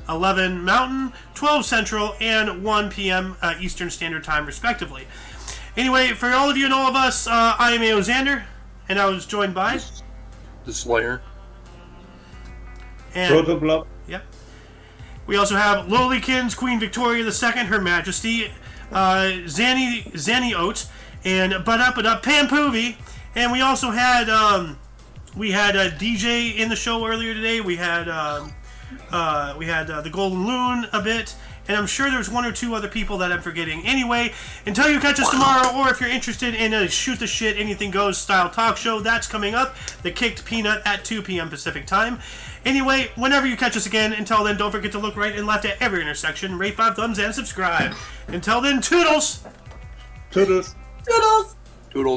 11 Mountain, 12 Central, and 1 p.m. Eastern Standard Time, respectively. Anyway, for all of you and all of us, I am A.O. Xander, and I was joined by... The Slayer. And... Protoblob. Yep. We also have Lolykins, Queen Victoria II, Her Majesty, Zanny Oat, and But Pam Poovy. And we also had... we had a DJ in the show earlier today. We had the Golden Loon a bit, and I'm sure there's one or two other people that I'm forgetting. Anyway, until you catch us tomorrow, or if you're interested in a shoot the shit, anything goes style talk show, that's coming up. The Kicked Peanut at 2 p.m. Pacific time. Anyway, whenever you catch us again, until then, don't forget to look right and left at every intersection, rate 5 thumbs, and subscribe. Until then, toodles! Toodles! Toodles! Toodles.